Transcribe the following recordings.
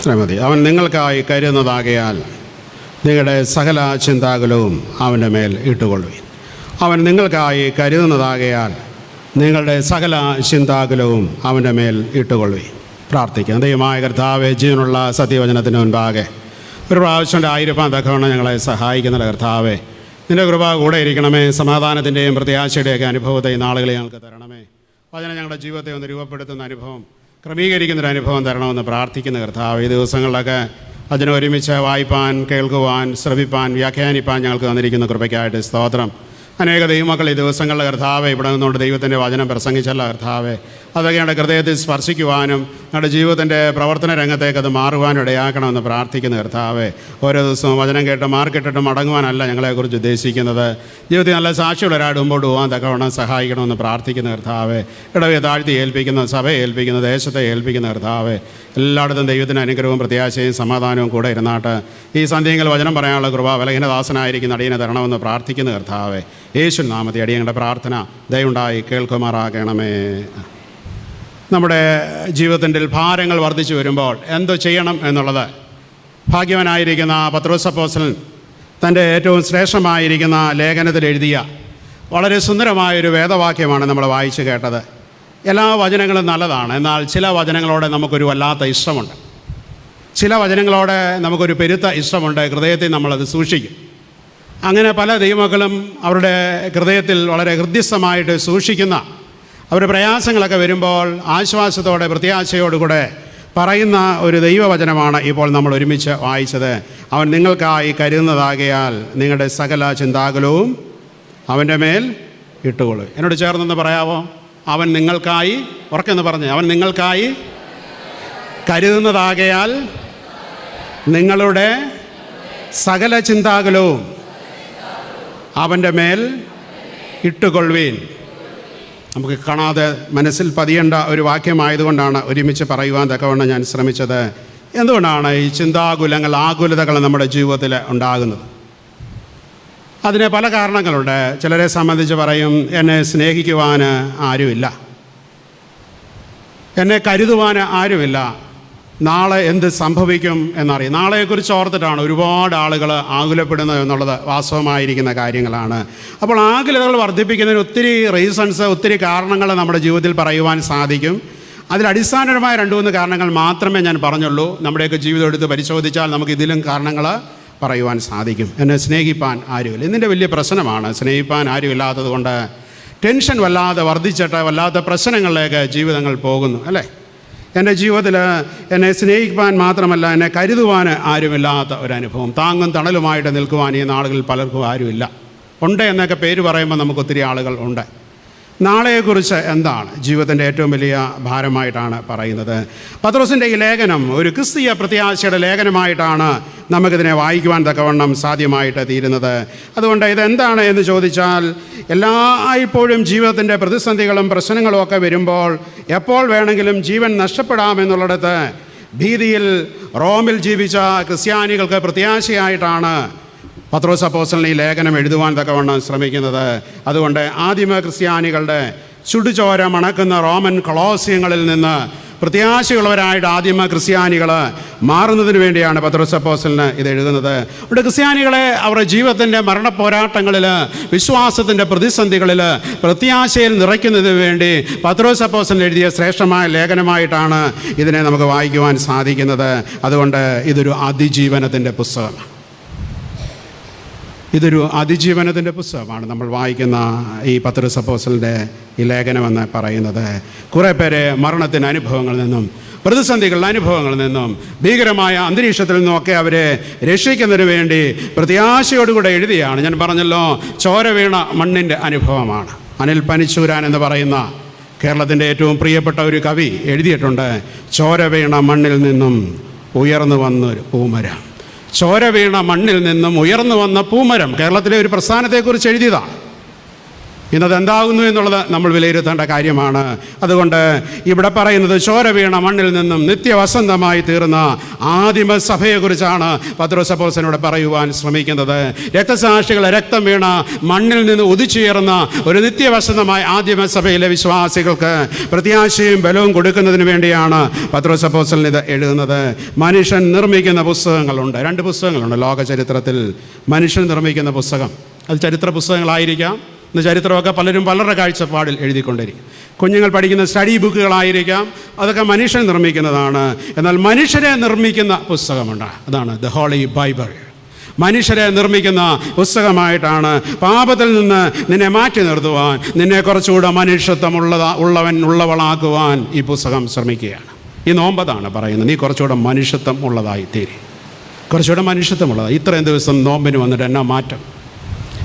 അത്രയും മതി. അവൻ നിങ്ങൾക്കായി കരുതുന്നതാകയാൽ നിങ്ങളുടെ സകല ചിന്താകുലവും അവൻ്റെ മേൽ ഇട്ടുകൊള്ളുവിൻ. അവൻ നിങ്ങൾക്കായി കരുതുന്നതാകയാൽ നിങ്ങളുടെ സകല ചിന്താകുലവും അവൻ്റെ മേൽ ഇട്ടുകൊള്ളുവിൻ. പ്രാർത്ഥിക്കാം. ദൈവമായ കർത്താവേ, ജീവനുള്ള സത്യവചനത്തിന് മുൻപാകെ ഒരു പ്രാവശ്യം 1000 തക്കവണ്ണം ഞങ്ങളെ സഹായിക്കുന്ന കർത്താവേ, നിൻ്റെ കൃപ കൂടെ ഇരിക്കണമേ. സമാധാനത്തിൻ്റെയും പ്രത്യാശയുടെയൊക്കെ അനുഭവത്തെ ഈ നാളുകളെ ഞങ്ങൾക്ക് തരണമേ. വചനം ഞങ്ങളുടെ ജീവിതത്തെ ഒന്ന് രൂപപ്പെടുത്തുന്ന അനുഭവം, ക്രമീകരിക്കുന്നൊരു അനുഭവം തരണമെന്ന് പ്രാർത്ഥിക്കുന്ന കർത്താവ്, ഈ ദിവസങ്ങളിലൊക്കെ അതിനെ ഒരുമിച്ച് വായിപ്പാൻ, കേൾക്കുവാൻ, ശ്രവിപ്പാൻ, വ്യാഖ്യാനിപ്പാൻ ഞങ്ങൾക്ക് തന്നിരിക്കുന്ന കൃപയ്ക്കായിട്ട് സ്തോത്രം. അനേക ദൈവമക്കൾ ഈ ദിവസങ്ങളിലെ കർത്താവെ ഇവിടെ നിന്നുകൊണ്ട് ദൈവത്തിൻ്റെ വചനം പ്രസംഗിച്ചല്ല കർത്താവെ, അതൊക്കെ ഞങ്ങളുടെ ഹൃദയത്തിൽ സ്പർശിക്കുവാനും ഞങ്ങളുടെ ജീവിതത്തിൻ്റെ പ്രവർത്തന രംഗത്തേക്ക് അത് മാറുവാനും ഇടയാക്കണമെന്ന് പ്രാർത്ഥിക്കുന്ന കർത്താവെ, ഓരോ ദിവസവും വചനം കേട്ട് മാർക്കിട്ടിട്ട് മടങ്ങുവാനല്ല ഞങ്ങളെക്കുറിച്ച് ഉദ്ദേശിക്കുന്നത്, ജീവിതത്തിൽ നല്ല സാക്ഷിയുള്ളവരായിട്ട് മുമ്പോട്ട് പോകാൻ തക്കവണ്ണം സഹായിക്കണമെന്ന് പ്രാർത്ഥിക്കുന്ന കർത്താവെ, ഇടവയെ താഴ്ത്തി ഏൽപ്പിക്കുന്ന, സഭയെ ഏൽപ്പിക്കുന്ന, ദേശത്തെ ഏൽപ്പിക്കുന്ന കർത്താവെ, എല്ലായിടത്തും ദൈവത്തിൻ്റെ അനുഗ്രഹവും പ്രത്യാശയും സമാധാനവും കൂടെ ഇരുന്നാട്ട് ഈ സന്ധ്യയിൽ വചനം പറയാനുള്ള കൃപ ബലഹീനദാസനായിരിക്കുന്ന അടിയനെ തരണമെന്ന് പ്രാർത്ഥിക്കുന്ന കർത്താവെ, യേശു നാമത്തെ അടിയങ്ങളുടെ പ്രാർത്ഥന ദയവുണ്ടായി കേൾക്കുമാറാകണമേ. നമ്മുടെ ജീവിതത്തിൻ്റെ ഭാരങ്ങൾ വർദ്ധിച്ചു വരുമ്പോൾ എന്തോ ചെയ്യണം എന്നുള്ളത് ഭാഗ്യവാനായിരിക്കുന്ന പത്രോസ് അപ്പോസ്തലൻ തൻ്റെ ഏറ്റവും ശ്രേഷ്ഠമായിരിക്കുന്ന ലേഖനത്തിൽ എഴുതിയ വളരെ സുന്ദരമായൊരു വേദവാക്യമാണ് നമ്മൾ വായിച്ചു കേട്ടത്. എല്ലാ വചനങ്ങളും നല്ലതാണ്, എന്നാൽ ചില വചനങ്ങളോടെ നമുക്കൊരു വല്ലാത്ത ഇഷ്ടമുണ്ട്, ചില വചനങ്ങളോടെ നമുക്കൊരു പെരുത്ത ഇഷ്ടമുണ്ട്, ഹൃദയത്തിൽ നമ്മളത് സൂക്ഷിക്കും. അങ്ങനെ പല ദൈവമക്കളും അവരുടെ ഹൃദയത്തിൽ വളരെ ഹൃദ്യസ്ഥമായിട്ട് സൂക്ഷിക്കുന്ന അവരുടെ പ്രയാസങ്ങളൊക്കെ വരുമ്പോൾ ആശ്വാസത്തോടെ പ്രത്യാശയോടുകൂടെ പറയുന്ന ഒരു ദൈവവചനമാണ് ഇപ്പോൾ നമ്മൾ ഒരുമിച്ച് വായിച്ചത്. അവൻ നിങ്ങൾക്കായി കരുതുന്നതാകയാൽ നിങ്ങളുടെ സകല ചിന്താകുലവും അവൻ്റെ മേൽ ഇട്ടുകൊള്ളും. എന്നോട് ചേർന്നെന്ന് പറയാമോ? അവൻ നിങ്ങൾക്കായി, ഉറക്കെന്ന് പറഞ്ഞ്, അവൻ നിങ്ങൾക്കായി കരുതുന്നതാകയാൽ നിങ്ങളുടെ സകല ചിന്താകുലവും അവൻ്റെ മേൽ ഇട്ടുകൊള്ളുവീൻ. നമുക്ക് കാണാതെ മനസ്സിൽ പതിയേണ്ട ഒരു വാക്യമായതുകൊണ്ടാണ് ഒരുമിച്ച് പറയുവാൻ തക്കവണ്ണം ഞാൻ ശ്രമിച്ചത്. എന്തുകൊണ്ടാണ് ഈ ചിന്താകുലങ്ങൾ, ആകുലതകൾ നമ്മുടെ ജീവിതത്തിൽ ഉണ്ടാകുന്നത്? അതിന് പല കാരണങ്ങളുണ്ട്. ചിലരെ സംബന്ധിച്ച് പറയും, എന്നെ സ്നേഹിക്കുവാൻ ആരുമില്ല, എന്നെ കരുതുവാൻ ആരുമില്ല, നാളെ എന്ത് സംഭവിക്കും എന്നറിയാം. നാളെക്കുറിച്ച് ഓർത്തിട്ടാണ് ഒരുപാട് ആളുകൾ ആകുലപ്പെടുന്നത് എന്നുള്ളത് വാസ്തവമായിരിക്കുന്ന കാര്യങ്ങളാണ്. അപ്പോൾ ആകുലതകൾ വർദ്ധിപ്പിക്കുന്നതിന് ഒത്തിരി റീസൺസ്, ഒത്തിരി കാരണങ്ങൾ നമ്മുടെ ജീവിതത്തിൽ പറയുവാൻ സാധിക്കും. അതിലടിസ്ഥാനപരമായ 2-3 കാരണങ്ങൾ മാത്രമേ ഞാൻ പറഞ്ഞുള്ളൂ. നമ്മുടെയൊക്കെ ജീവിതം എടുത്ത് പരിശോധിച്ചാൽ നമുക്ക് ഇതിലും കാരണങ്ങൾ പറയുവാൻ സാധിക്കും. എന്നെ സ്നേഹിപ്പാൻ ആരുമില്ല, ഇതിൻ്റെ വലിയ പ്രശ്നമാണ്. സ്നേഹിപ്പാൻ ആരുമില്ലാത്തത് കൊണ്ട് ടെൻഷൻ വല്ലാതെ വർദ്ധിച്ചിട്ട് വല്ലാത്ത പ്രശ്നങ്ങളിലേക്ക് ജീവിതങ്ങൾ പോകുന്നു, അല്ലേ? എൻ്റെ ജീവിതത്തിൽ എന്നെ സ്നേഹിക്കാൻ മാത്രമല്ല, എന്നെ കരുതുവാൻ ആരുമില്ലാത്ത ഒരനുഭവം, താങ്ങും തണലുമായിട്ട് നിൽക്കുവാൻ ഈ നാളുകളിൽ പലർക്കും ആരുമില്ല. ഉണ്ട് എന്നൊക്കെ പേര് പറയുമ്പോൾ നമുക്ക് ഒത്തിരി ആളുകൾ ഉണ്ട്. നാളെയെക്കുറിച്ച് എന്താണ് ജീവിതത്തിൻ്റെ ഏറ്റവും വലിയ ഭാരമായിട്ടാണ് പറയുന്നത്. പത്രോസിൻ്റെ ഈ ലേഖനം ഒരു ക്രിസ്തീയ പ്രത്യാശയുടെ ലേഖനമായിട്ടാണ് നമുക്കിതിനെ വായിക്കുവാൻ തക്കവണ്ണം സാധ്യമായിട്ട് തീരുന്നത്. അതുകൊണ്ട് ഇതെന്താണ് എന്ന് ചോദിച്ചാൽ, എല്ലായ്പ്പോഴും ജീവിതത്തിൻ്റെ പ്രതിസന്ധികളും പ്രശ്നങ്ങളും ഒക്കെ വരുമ്പോൾ എപ്പോൾ വേണമെങ്കിലും ജീവൻ നഷ്ടപ്പെടാമെന്നുള്ളിടത്ത് ഭീതിയിൽ റോമിൽ ജീവിച്ച ക്രിസ്ത്യാനികൾക്ക് പ്രത്യാശയായിട്ടാണ് പത്രോസ് അപ്പോസ്തലൻ ഈ ലേഖനം എഴുതുവാൻ തക്കവണ്ണം ശ്രമിക്കുന്നത്. അതുകൊണ്ട് ആദിമ ക്രിസ്ത്യാനികളുടെ ചുടുചോര മണക്കുന്ന റോമൻ കൊളോസിയങ്ങളിൽ നിന്ന് പ്രത്യാശയുള്ളവരായിട്ട് ആദിമ ക്രിസ്ത്യാനികൾ മാറുന്നതിന് വേണ്ടിയാണ് പത്രോസ് അപ്പോസ്തലന് ഇത് എഴുതുന്നത്. ഇവിടെ ക്രിസ്ത്യാനികളെ അവരുടെ ജീവിതത്തിൻ്റെ മരണ പോരാട്ടങ്ങളിൽ, വിശ്വാസത്തിൻ്റെ പ്രതിസന്ധികളിൽ പ്രത്യാശയിൽ നിറയ്ക്കുന്നതിന് വേണ്ടി പത്രോസ് അപ്പോസ്തലൻ എഴുതിയ ശ്രേഷ്ഠമായ ലേഖനമായിട്ടാണ് ഇതിനെ നമുക്ക് വായിക്കുവാൻ സാധിക്കുന്നത്. അതുകൊണ്ട് ഇതൊരു അതിജീവനത്തിൻ്റെ പുസ്തകമാണ്. ഇതൊരു അതിജീവനത്തിൻ്റെ പുസ്തകമാണ് നമ്മൾ വായിക്കുന്ന ഈ പത്രോസ് അപ്പോസ്തലൻ്റെ ഈ ലേഖനമെന്ന് പറയുന്നത്. കുറേ പേരെ മരണത്തിൻ്റെ അനുഭവങ്ങളിൽ നിന്നും, പ്രതിസന്ധികളുടെ അനുഭവങ്ങളിൽ നിന്നും, ഭീകരമായ അന്തരീക്ഷത്തിൽ നിന്നുമൊക്കെ അവരെ രക്ഷിക്കുന്നതിന് വേണ്ടി പ്രത്യാശയോടുകൂടെ എഴുതിയാണ്. ഞാൻ പറഞ്ഞല്ലോ, ചോര വീണ മണ്ണിൻ്റെ അനുഭവമാണ്. അനിൽ പനിച്ചൂരാൻ എന്ന് പറയുന്ന കേരളത്തിൻ്റെ ഏറ്റവും പ്രിയപ്പെട്ട ഒരു കവി എഴുതിയിട്ടുണ്ട്, ചോര വീണ മണ്ണിൽ നിന്നും ഉയർന്നു വന്നൊരു പൂമരം. ചോര വീണ മണ്ണിൽ നിന്നും ഉയർന്നു വന്ന പൂമരം കേരളത്തിലെ ഒരു പ്രസ്ഥാനത്തെക്കുറിച്ച് എഴുതിയതാണ്. ഇന്നത് എന്താകുന്നു എന്നുള്ളത് നമ്മൾ വിലയിരുത്തേണ്ട കാര്യമാണ്. അതുകൊണ്ട് ഇവിടെ പറയുന്നത് ചോര വീണ മണ്ണിൽ നിന്നും നിത്യവസന്തമായി തീർന്ന ആദിമസഭയെക്കുറിച്ചാണ് പത്രോസ് അപ്പോസ്തലനോട് പറയുവാൻ ശ്രമിക്കുന്നത്. രക്തസാക്ഷികളെ രക്തം വീണ മണ്ണിൽ നിന്ന് ഉദിച്ചുയർന്ന ഒരു നിത്യവസന്തമായ ആദിമസഭയിലെ വിശ്വാസികൾക്ക് പ്രത്യാശയും ബലവും കൊടുക്കുന്നതിന് വേണ്ടിയാണ് പത്രോസ് അപ്പോസ്തലൻ ഇത് എഴുതുന്നത്. മനുഷ്യൻ നിർമ്മിക്കുന്ന പുസ്തകങ്ങളുണ്ട്. 2 പുസ്തകങ്ങളുണ്ട് ലോക ചരിത്രത്തിൽ. മനുഷ്യൻ നിർമ്മിക്കുന്ന പുസ്തകം, അത് ചരിത്ര പുസ്തകങ്ങളായിരിക്കാം. ഇന്ന് ചരിത്രമൊക്കെ പലരും പലരുടെ കാഴ്ചപ്പാടിൽ എഴുതിക്കൊണ്ടിരിക്കും. കുഞ്ഞുങ്ങൾ പഠിക്കുന്ന സ്റ്റഡി ബുക്കുകളായിരിക്കാം. അതൊക്കെ മനുഷ്യൻ നിർമ്മിക്കുന്നതാണ്. എന്നാൽ മനുഷ്യരെ നിർമ്മിക്കുന്ന പുസ്തകമുണ്ട്, അതാണ് ദ ഹോളി ബൈബിൾ. മനുഷ്യരെ നിർമ്മിക്കുന്ന പുസ്തകമായിട്ടാണ് പാപത്തിൽ നിന്ന് നിന്നെ മാറ്റി നിർത്തുവാൻ, നിന്നെ കുറച്ചുകൂടെ ഉള്ളവളാക്കുവാൻ ഈ പുസ്തകം ശ്രമിക്കുകയാണ്. ഈ നോമ്പതാണ് പറയുന്നത്, നീ കുറച്ചുകൂടെ മനുഷ്യത്വം ഉള്ളതായി തീരും, കുറച്ചുകൂടെ മനുഷ്യത്വമുള്ളതായി. ഇത്രയും ദിവസം നോമ്പിന് വന്നിട്ട് എന്നാ മാറ്റം?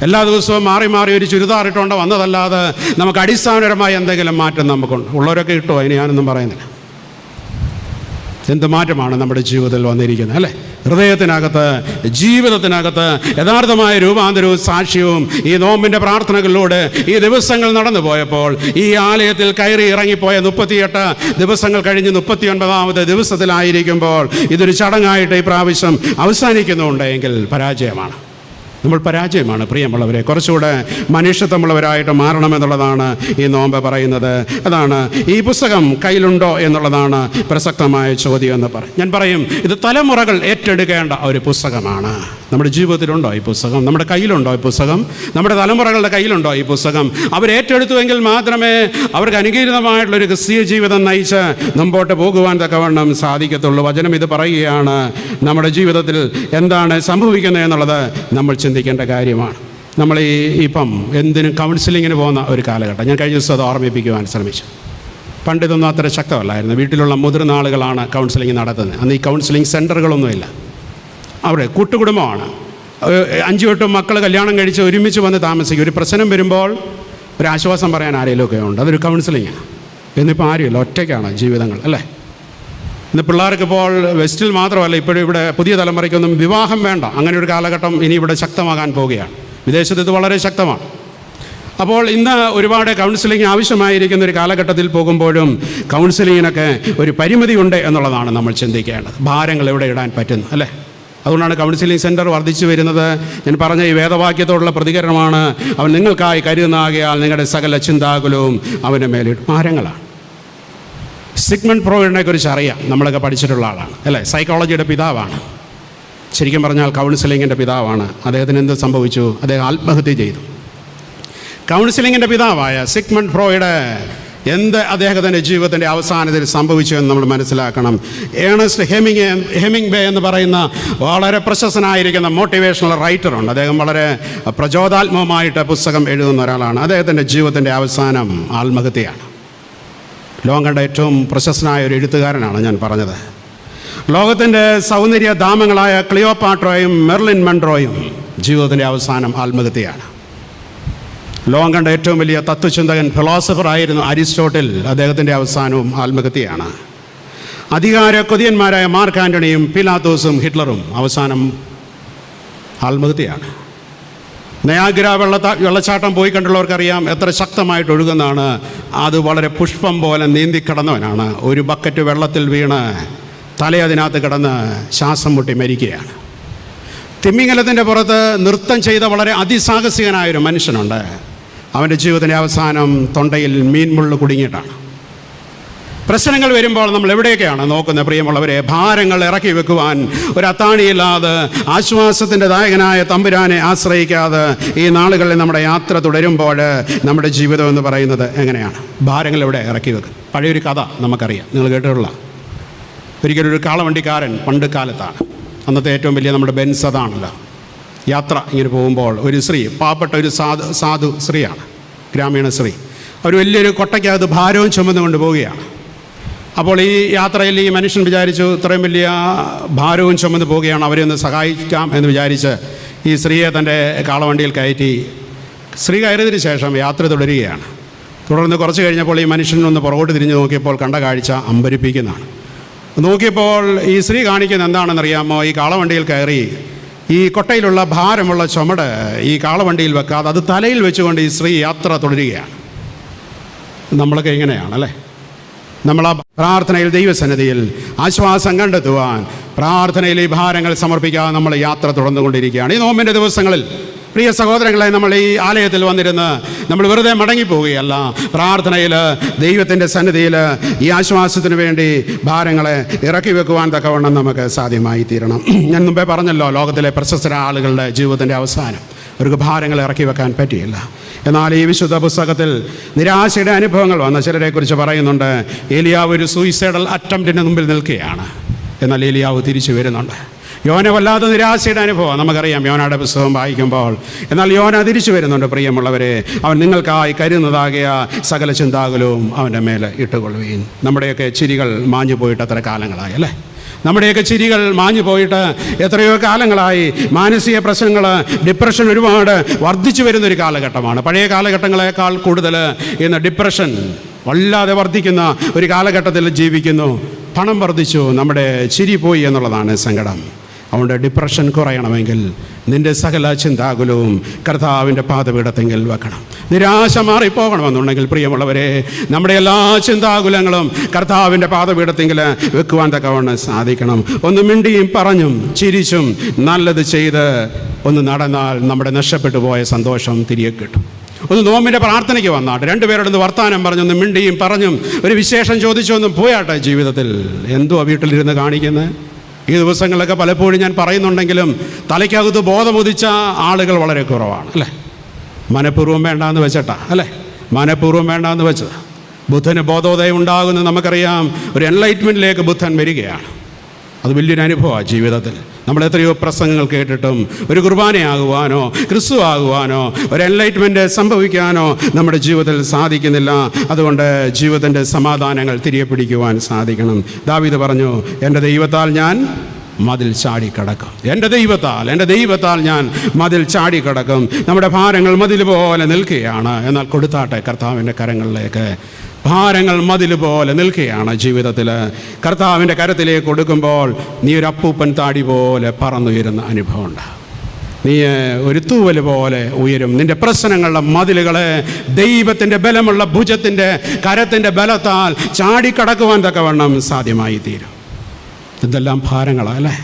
എല്ലാ ദിവസവും മാറി മാറി ഒരു ചുരിദാറിട്ടുകൊണ്ട് വന്നതല്ലാതെ നമുക്ക് അടിസ്ഥാനപരമായ എന്തെങ്കിലും മാറ്റം നമുക്കുണ്ട്. ഉള്ളവരൊക്കെ ഇട്ടോ, അതിന് ഞാനൊന്നും പറയുന്നില്ല. എന്ത് മാറ്റമാണ് നമ്മുടെ ജീവിതത്തിൽ വന്നിരിക്കുന്നത് അല്ലേ? ഹൃദയത്തിനകത്ത്, ജീവിതത്തിനകത്ത് യഥാർത്ഥമായ രൂപാന്തരവും സാക്ഷ്യവും ഈ നോമ്പിൻ്റെ പ്രാർത്ഥനകളിലൂടെ ഈ ദിവസങ്ങൾ നടന്നു പോയപ്പോൾ, ഈ ആലയത്തിൽ കയറി ഇറങ്ങിപ്പോയ 38 ദിവസങ്ങൾ കഴിഞ്ഞ് 39ാമത്തെ ദിവസത്തിലായിരിക്കുമ്പോൾ ഇതൊരു ചടങ്ങായിട്ട് ഈ പ്രാവശ്യം അവസാനിക്കുന്നുണ്ടെങ്കിൽ പരാജയമാണ്. നമ്മൾ പരാജയമാണ് പ്രിയമുള്ളവരെ. കുറച്ചുകൂടെ മനുഷ്യത്വമുള്ളവരായിട്ട് മാറണമെന്നുള്ളതാണ് ഈ നോമ്പ് പറയുന്നത്. അതാണ് ഈ പുസ്തകം കയ്യിലുണ്ടോ എന്നുള്ളതാണ് പ്രസക്തമായ ചോദ്യം എന്ന് ഞാൻ പറയും. ഇത് തലമുറകൾ ഏറ്റെടുക്കേണ്ട ഒരു പുസ്തകമാണ്. നമ്മുടെ ജീവിതത്തിലുണ്ടോ ഈ പുസ്തകം? നമ്മുടെ കയ്യിലുണ്ടോ ഈ പുസ്തകം? നമ്മുടെ തലമുറകളുടെ കയ്യിലുണ്ടോ ഈ പുസ്തകം? അവരേറ്റെടുത്തുവെങ്കിൽ മാത്രമേ അവർക്ക് അനുകൂലമായിട്ടുള്ളൊരു ക്രിസ്തീയ ജീവിതം നയിച്ച് മുമ്പോട്ട് പോകുവാൻ തക്കവണ്ണം സാധിക്കത്തുള്ളൂ. വചനം ഇത് പറയുകയാണ്. നമ്മുടെ ജീവിതത്തിൽ എന്താണ് സംഭവിക്കുന്നത് എന്നുള്ളത് നമ്മൾ ചിന്തിക്കേണ്ട കാര്യമാണ്. നമ്മൾ ഇപ്പം എന്തിനും കൗൺസിലിങ്ങിന് പോകുന്ന ഒരു കാലഘട്ടം. ഞാൻ കഴിഞ്ഞ ദിവസം അത് ഓർമ്മിപ്പിക്കുവാൻ ശ്രമിച്ചു. പണ്ട് ഇതൊന്നും അത്ര ശക്തമല്ലായിരുന്നു. വീട്ടിലുള്ള മുതിർന്ന ആളുകളാണ് കൗൺസിലിംഗ് നടത്തുന്നത്. അന്ന് ഈ കൗൺസിലിംഗ് സെൻറ്ററുകളൊന്നുമില്ല. അവിടെ കൂട്ടുകുടുംബമാണ്. 5-8 മക്കൾ കല്യാണം കഴിച്ച് ഒരുമിച്ച് വന്ന് താമസിക്കും. ഒരു പ്രശ്നം വരുമ്പോൾ ഒരു ആശ്വാസം പറയാൻ ആരെങ്കിലുമൊക്കെ ഉണ്ട്. അതൊരു കൗൺസിലിങ്ങാണ്. എന്നിപ്പോൾ ആരുമില്ല, ഒറ്റയ്ക്കാണ് ജീവിതങ്ങൾ അല്ലേ? ഇന്ന് പിള്ളേർക്കിപ്പോൾ വെസ്റ്റിൽ മാത്രമല്ല, ഇപ്പോഴും ഇവിടെ പുതിയ തലമുറയ്ക്കൊന്നും വിവാഹം വേണ്ട. അങ്ങനെ ഒരു കാലഘട്ടം ഇനി ഇവിടെ ശക്തമാകാൻ പോവുകയാണ്. വിദേശത്ത് ഇത് വളരെ ശക്തമാണ്. അപ്പോൾ ഇന്ന് ഒരുപാട് കൗൺസിലിംഗ് ആവശ്യമായിരിക്കുന്ന ഒരു കാലഘട്ടത്തിൽ പോകുമ്പോഴും കൗൺസിലിങ്ങിനൊക്കെ ഒരു പരിമിതിയുണ്ട് എന്നുള്ളതാണ് നമ്മൾ ചിന്തിക്കേണ്ടത്. ഭാരങ്ങൾ എവിടെ ഇടാൻ പറ്റുന്നു അല്ലേ? അതുകൊണ്ടാണ് കൗൺസിലിംഗ് സെൻറ്റർ വർദ്ധിച്ചു വരുന്നത്. ഞാൻ പറഞ്ഞ ഈ വേദവാക്യത്തോടുള്ള പ്രതികരണമാണ്. അവൻ നിങ്ങൾക്കായി കരുതുന്നാകിയാൽ നിങ്ങളുടെ സകല ചിന്താകുലവും അവൻ്റെ മേലിട്ട്. ഭാരങ്ങളാണ്. സിഗ്മണ്ട് ഫ്രോയിഡിനെ കുറിച്ച് അറിയാം, നമ്മളൊക്കെ പഠിച്ചിട്ടുള്ള ആളാണ് അല്ലേ? സൈക്കോളജിയുടെ പിതാവാണ്. ശരിക്കും പറഞ്ഞാൽ കൗൺസിലിങ്ങിൻ്റെ പിതാവാണ്. അദ്ദേഹത്തിന് എന്ത് സംഭവിച്ചു? അദ്ദേഹം ആത്മഹത്യ ചെയ്തു. കൗൺസിലിങ്ങിൻ്റെ പിതാവായ സിഗ്മണ്ട് ഫ്രോയിഡ് എന്ത് അദ്ദേഹത്തിൻ്റെ ജീവിതത്തിൻ്റെ അവസാനത്തിൽ സംഭവിച്ചു എന്ന് നമ്മൾ മനസ്സിലാക്കണം. ഏണസ്റ്റ് ഹെമിംഗ്വേ എന്ന് പറയുന്ന വളരെ പ്രശസ്തനായിരിക്കുന്ന മോട്ടിവേഷണൽ റൈറ്ററുണ്ട്. അദ്ദേഹം വളരെ പ്രചോദനാത്മകമായിട്ട് പുസ്തകം എഴുതുന്ന ഒരാളാണ്. അദ്ദേഹത്തിൻ്റെ ജീവിതത്തിൻ്റെ അവസാനം ആത്മഹത്യയാണ്. ലോകം കണ്ട ഏറ്റവും പ്രശസ്തനായ ഒരു എഴുത്തുകാരനാണ് ഞാൻ പറഞ്ഞത്. ലോകത്തിൻ്റെ സൗന്ദര്യധാമങ്ങളായ ക്ലിയോപാട്രയും മെർലിൻ മൺട്രോയും ജീവിതത്തിൻ്റെ അവസാനം ആത്മഹത്യയാണ്. ലോകം കണ്ട ഏറ്റവും വലിയ തത്വചിന്തകൻ ഫിലോസഫറായിരുന്നു അരിസ്റ്റോട്ടിൽ. അദ്ദേഹത്തിൻ്റെ അവസാനവും ആത്മഹത്യയാണ്. അധികാര കൊതിയന്മാരായ മാർക്ക് ആൻ്റണിയും പിലാത്തോസും ഹിറ്റ്ലറും അവസാനം ആത്മഹത്യയാണ്. നയാഗ്ര വെള്ളച്ചാട്ടം പോയി കണ്ടുള്ളവർക്കറിയാം എത്ര ശക്തമായിട്ട് ഒഴുകുന്നതാണ്. അത് വളരെ പുഷ്പം പോലെ നീന്തിക്കിടന്നവനാണ്. ഒരു ബക്കറ്റ് വെള്ളത്തിൽ വീണ് തലയതിനകത്ത് കിടന്ന് ശ്വാസം മുട്ടി മരിക്കുകയാണ്. തിമിംഗലത്തിൻ്റെ പുറത്ത് നൃത്തം ചെയ്ത വളരെ അതിസാഹസികനായൊരു മനുഷ്യനുണ്ട്. അവൻ്റെ ജീവിതത്തിൻ്റെ അവസാനം തൊണ്ടയിൽ മീൻമുള്ള് കുടുങ്ങിയിട്ടാണ്. പ്രശ്നങ്ങൾ വരുമ്പോൾ നമ്മൾ എവിടെയൊക്കെയാണ് നോക്കുന്നത് പ്രിയമുള്ളവരെ? ഭാരങ്ങൾ ഇറക്കി വെക്കുവാൻ ഒരു അത്താണിയില്ലാതെ, ആശ്വാസത്തിൻ്റെ ദായകനായ തമ്പുരാനെ ആശ്രയിക്കാതെ ഈ നാളുകളിൽ നമ്മുടെ യാത്ര തുടരുമ്പോൾ നമ്മുടെ ജീവിതം എന്ന് പറയുന്നത് എങ്ങനെയാണ്? ഭാരങ്ങൾ എവിടെ ഇറക്കി വെക്കും? പഴയൊരു കഥ നമുക്കറിയാം, നിങ്ങൾ കേട്ടിട്ടുള്ള. ഒരിക്കലൊരു കാളവണ്ടിക്കാരൻ പണ്ട് കാലത്താണ്, അന്നത്തെ ഏറ്റവും വലിയ നമ്മുടെ ബെൻസ് അതാണല്ലോ, യാത്ര ഇങ്ങനെ പോകുമ്പോൾ ഒരു സ്ത്രീ, പാവപ്പെട്ട ഒരു സാധു സ്ത്രീയാണ്, ഗ്രാമീണ സ്ത്രീ. അവർ വലിയൊരു കൊട്ടയ്ക്കകത്ത് ഭാരവും ചുമന്നുകൊണ്ട് പോവുകയാണ്. അപ്പോൾ ഈ യാത്രയിൽ ഈ മനുഷ്യൻ വിചാരിച്ചു, ഇത്രയും വലിയ ഭാരവും ചുമന്ന് പോവുകയാണ്, അവരെ ഒന്ന് സഹായിക്കാം എന്ന് വിചാരിച്ച് ഈ സ്ത്രീയെ തൻ്റെ കാളവണ്ടിയിൽ കയറ്റി. സ്ത്രീ കയറിയതിന് ശേഷം യാത്ര തുടരുകയാണ്. തുടർന്ന് കുറച്ച് കഴിഞ്ഞപ്പോൾ ഈ മനുഷ്യനൊന്ന് പുറകോട്ട് തിരിഞ്ഞ് നോക്കിയപ്പോൾ കണ്ട കാഴ്ച അമ്പരിപ്പിക്കുന്നതാണ്. നോക്കിയപ്പോൾ ഈ സ്ത്രീ കാണിക്കുന്നത് എന്താണെന്നറിയാമോ? ഈ കാളവണ്ടിയിൽ കയറി ഈ കൊട്ടയിലുള്ള ഭാരമുള്ള ചുമട് ഈ കാളവണ്ടിയിൽ വെക്കാതെ അത് തലയിൽ വെച്ചുകൊണ്ട് ഈ സ്ത്രീ യാത്ര തുടരുകയാണ്. നമ്മളൊക്കെ ഇങ്ങനെയാണല്ലേ? നമ്മൾ ആ പ്രാർത്ഥനയിൽ ദൈവസന്നിധിയിൽ ആശ്വാസം കണ്ടെത്തുവാൻ പ്രാർത്ഥനയിൽ ഈ ഭാരങ്ങൾ സമർപ്പിക്കാതെ നമ്മൾ യാത്ര തുടർന്നുകൊണ്ടിരിക്കുകയാണ്. ഈ നോമ്പിൻ്റെ ദിവസങ്ങളിൽ പ്രിയ സഹോദരങ്ങളെ, നമ്മൾ ഈ ആലയത്തിൽ വന്നിരുന്ന് നമ്മൾ വെറുതെ മടങ്ങിപ്പോവുകയല്ല. പ്രാർത്ഥനയിൽ ദൈവത്തിൻ്റെ സന്നിധിയിൽ ഈ ആശ്വാസത്തിന് വേണ്ടി ഭാരങ്ങളെ ഇറക്കി വെക്കുവാൻ തക്കവണ്ണം നമുക്ക് സാധ്യമായി തീരണം. ഞാൻ മുമ്പേ പറഞ്ഞല്ലോ, ലോകത്തിലെ പ്രശസ്ത ആളുകളുടെ ജീവിതത്തിൻ്റെ അവസാനം അവർക്ക് ഭാരങ്ങൾ ഇറക്കി വെക്കാൻ പറ്റിയില്ല. എന്നാൽ ഈ വിശുദ്ധ പുസ്തകത്തിൽ നിരാശയുടെ അനുഭവങ്ങൾ വന്ന ചിലരെക്കുറിച്ച് പറയുന്നുണ്ട്. ഏലിയാവ് ഒരു സൂയിസൈഡൽ അറ്റംപ്റ്റിന് മുമ്പിൽ നിൽക്കുകയാണ്, എന്നാൽ ഏലിയാവ് തിരിച്ചു വരുന്നുണ്ട്. യോന വല്ലാത്ത നിരാശയുടെ അനുഭവം നമുക്കറിയാം യോനയുടെ പുസ്തകം വായിക്കുമ്പോൾ. എന്നാൽ യോന തിരിച്ചു വരുന്നുണ്ട്. പ്രിയമുള്ളവരെ, അവൻ നിങ്ങൾക്കായി കരുതുന്നതാകിയ സകല ചിന്താകുലവും അവൻ്റെ മേലെ ഇട്ടുകൊള്ളുകയും. നമ്മുടെയൊക്കെ ചിരികൾ മാഞ്ഞു പോയിട്ട് എത്ര കാലങ്ങളായി അല്ലേ? നമ്മുടെയൊക്കെ ചിരികൾ മാഞ്ഞു പോയിട്ട് എത്രയോ കാലങ്ങളായി. മാനസിക പ്രശ്നങ്ങൾ, ഡിപ്രഷൻ ഒരുപാട് വർദ്ധിച്ചു വരുന്നൊരു കാലഘട്ടമാണ്. പഴയ കാലഘട്ടങ്ങളെക്കാൾ കൂടുതൽ ഇന്ന് ഡിപ്രഷൻ വല്ലാതെ വർദ്ധിക്കുന്ന ഒരു കാലഘട്ടത്തിൽ ജീവിക്കുന്നു. പണം വർദ്ധിച്ചു, നമ്മുടെ ചിരി പോയി എന്നുള്ളതാണ് സങ്കടം. അതുകൊണ്ട് ഡിപ്രഷൻ കുറയണമെങ്കിൽ നിൻ്റെ സകല ചിന്താകുലവും കർത്താവിൻ്റെ പാദപീഠത്തെങ്കിൽ വെക്കണം. നിരാശ മാറിപ്പോകണമെന്നുണ്ടെങ്കിൽ പ്രിയമുള്ളവരെ, നമ്മുടെ എല്ലാ ചിന്താകുലങ്ങളും കർത്താവിൻ്റെ പാദപീഠത്തെങ്കിൽ വെക്കുവാൻ തക്കവണ്ണം സാധിക്കണം. ഒന്ന് മിണ്ടിയും പറഞ്ഞും ചിരിച്ചും നല്ലത് ചെയ്ത് ഒന്ന് നടന്നാൽ നമ്മുടെ നഷ്ടപ്പെട്ടു പോയ സന്തോഷം തിരികെ കിട്ടും. ഒന്ന് നോമ്പിൻ്റെ പ്രാർത്ഥനയ്ക്ക് വന്നാട്ടെ, രണ്ടുപേരോടൊന്ന് വർത്താനം പറഞ്ഞൊന്ന് മിണ്ടിയും പറഞ്ഞും ഒരു വിശേഷം ചോദിച്ചൊന്നും പോയാട്ടെ. ജീവിതത്തിൽ എന്തുവാ വീട്ടിലിരുന്ന് കാണിക്കുന്നത്? ഈ ദിവസങ്ങളൊക്കെ പലപ്പോഴും ഞാൻ പറയുന്നുണ്ടെങ്കിലും തലയ്ക്കകത്ത് ബോധമുദിച്ച ആളുകൾ വളരെ കുറവാണ് അല്ലേ? മനഃപൂർവ്വം വേണ്ടാന്ന് വെച്ചിട്ടാ അല്ലേ? മനഃപൂർവ്വം വേണ്ടാന്ന് വെച്ചത്. ബുദ്ധന് ബോധോദയം ഉണ്ടാകുന്നത് നമുക്കറിയാം. ഒരു എൻലൈറ്റ്മെൻറ്റിലേക്ക് ബുദ്ധൻ വരികയാണ്. അത് വലിയൊരു അനുഭവമാണ് ജീവിതത്തിൽ. നമ്മൾ എത്രയോ പ്രസംഗങ്ങൾ കേട്ടിട്ടും ഒരു കുർബാനയാകുവാനോ ക്രിസ്തു ആകുവാനോ ഒരു എൻലൈറ്റ്മെൻറ്റ് സംഭവിക്കാനോ നമ്മുടെ ജീവിതത്തിൽ സാധിക്കുന്നില്ല. അതുകൊണ്ട് ജീവിതത്തിൻ്റെ സമാധാനങ്ങൾ തിരികെ പിടിക്കുവാൻ സാധിക്കണം. ദാവീദ് പറഞ്ഞു, എൻ്റെ ദൈവത്താൽ ഞാൻ മതിൽ ചാടിക്കടക്കും. എൻ്റെ ദൈവത്താൽ ഞാൻ മതിൽ ചാടിക്കടക്കും. നമ്മുടെ ഭാരങ്ങൾ മതിൽ പോലെ നിൽക്കുകയാണ്. എന്നാൽ കൊടുത്താട്ടെ കർത്താവിൻ്റെ കരങ്ങളിലേക്ക്. ഭാരങ്ങൾ മതിൽ പോലെ നിൽക്കുകയാണ് ജീവിതത്തിൽ. കർത്താവിൻ്റെ കരത്തിലേക്ക് കൊടുക്കുമ്പോൾ നീ ഒരു അപ്പൂപ്പൻ താടി പോലെ പറന്നുയരുന്ന അനുഭവമുണ്ട്. നീ ഒരു തൂവൽ പോലെ ഉയരും. നിൻ്റെ പ്രശ്നങ്ങളുടെ മതിലുകളെ ദൈവത്തിൻ്റെ ബലമുള്ള ഭുജത്തിൻ്റെ കരത്തിൻ്റെ ബലത്താൽ ചാടിക്കടക്കുവാൻ തക്കവണ്ണം സാധ്യമായി തീരും. ഇതെല്ലാം ഭാരങ്ങളാണ് അല്ലേ?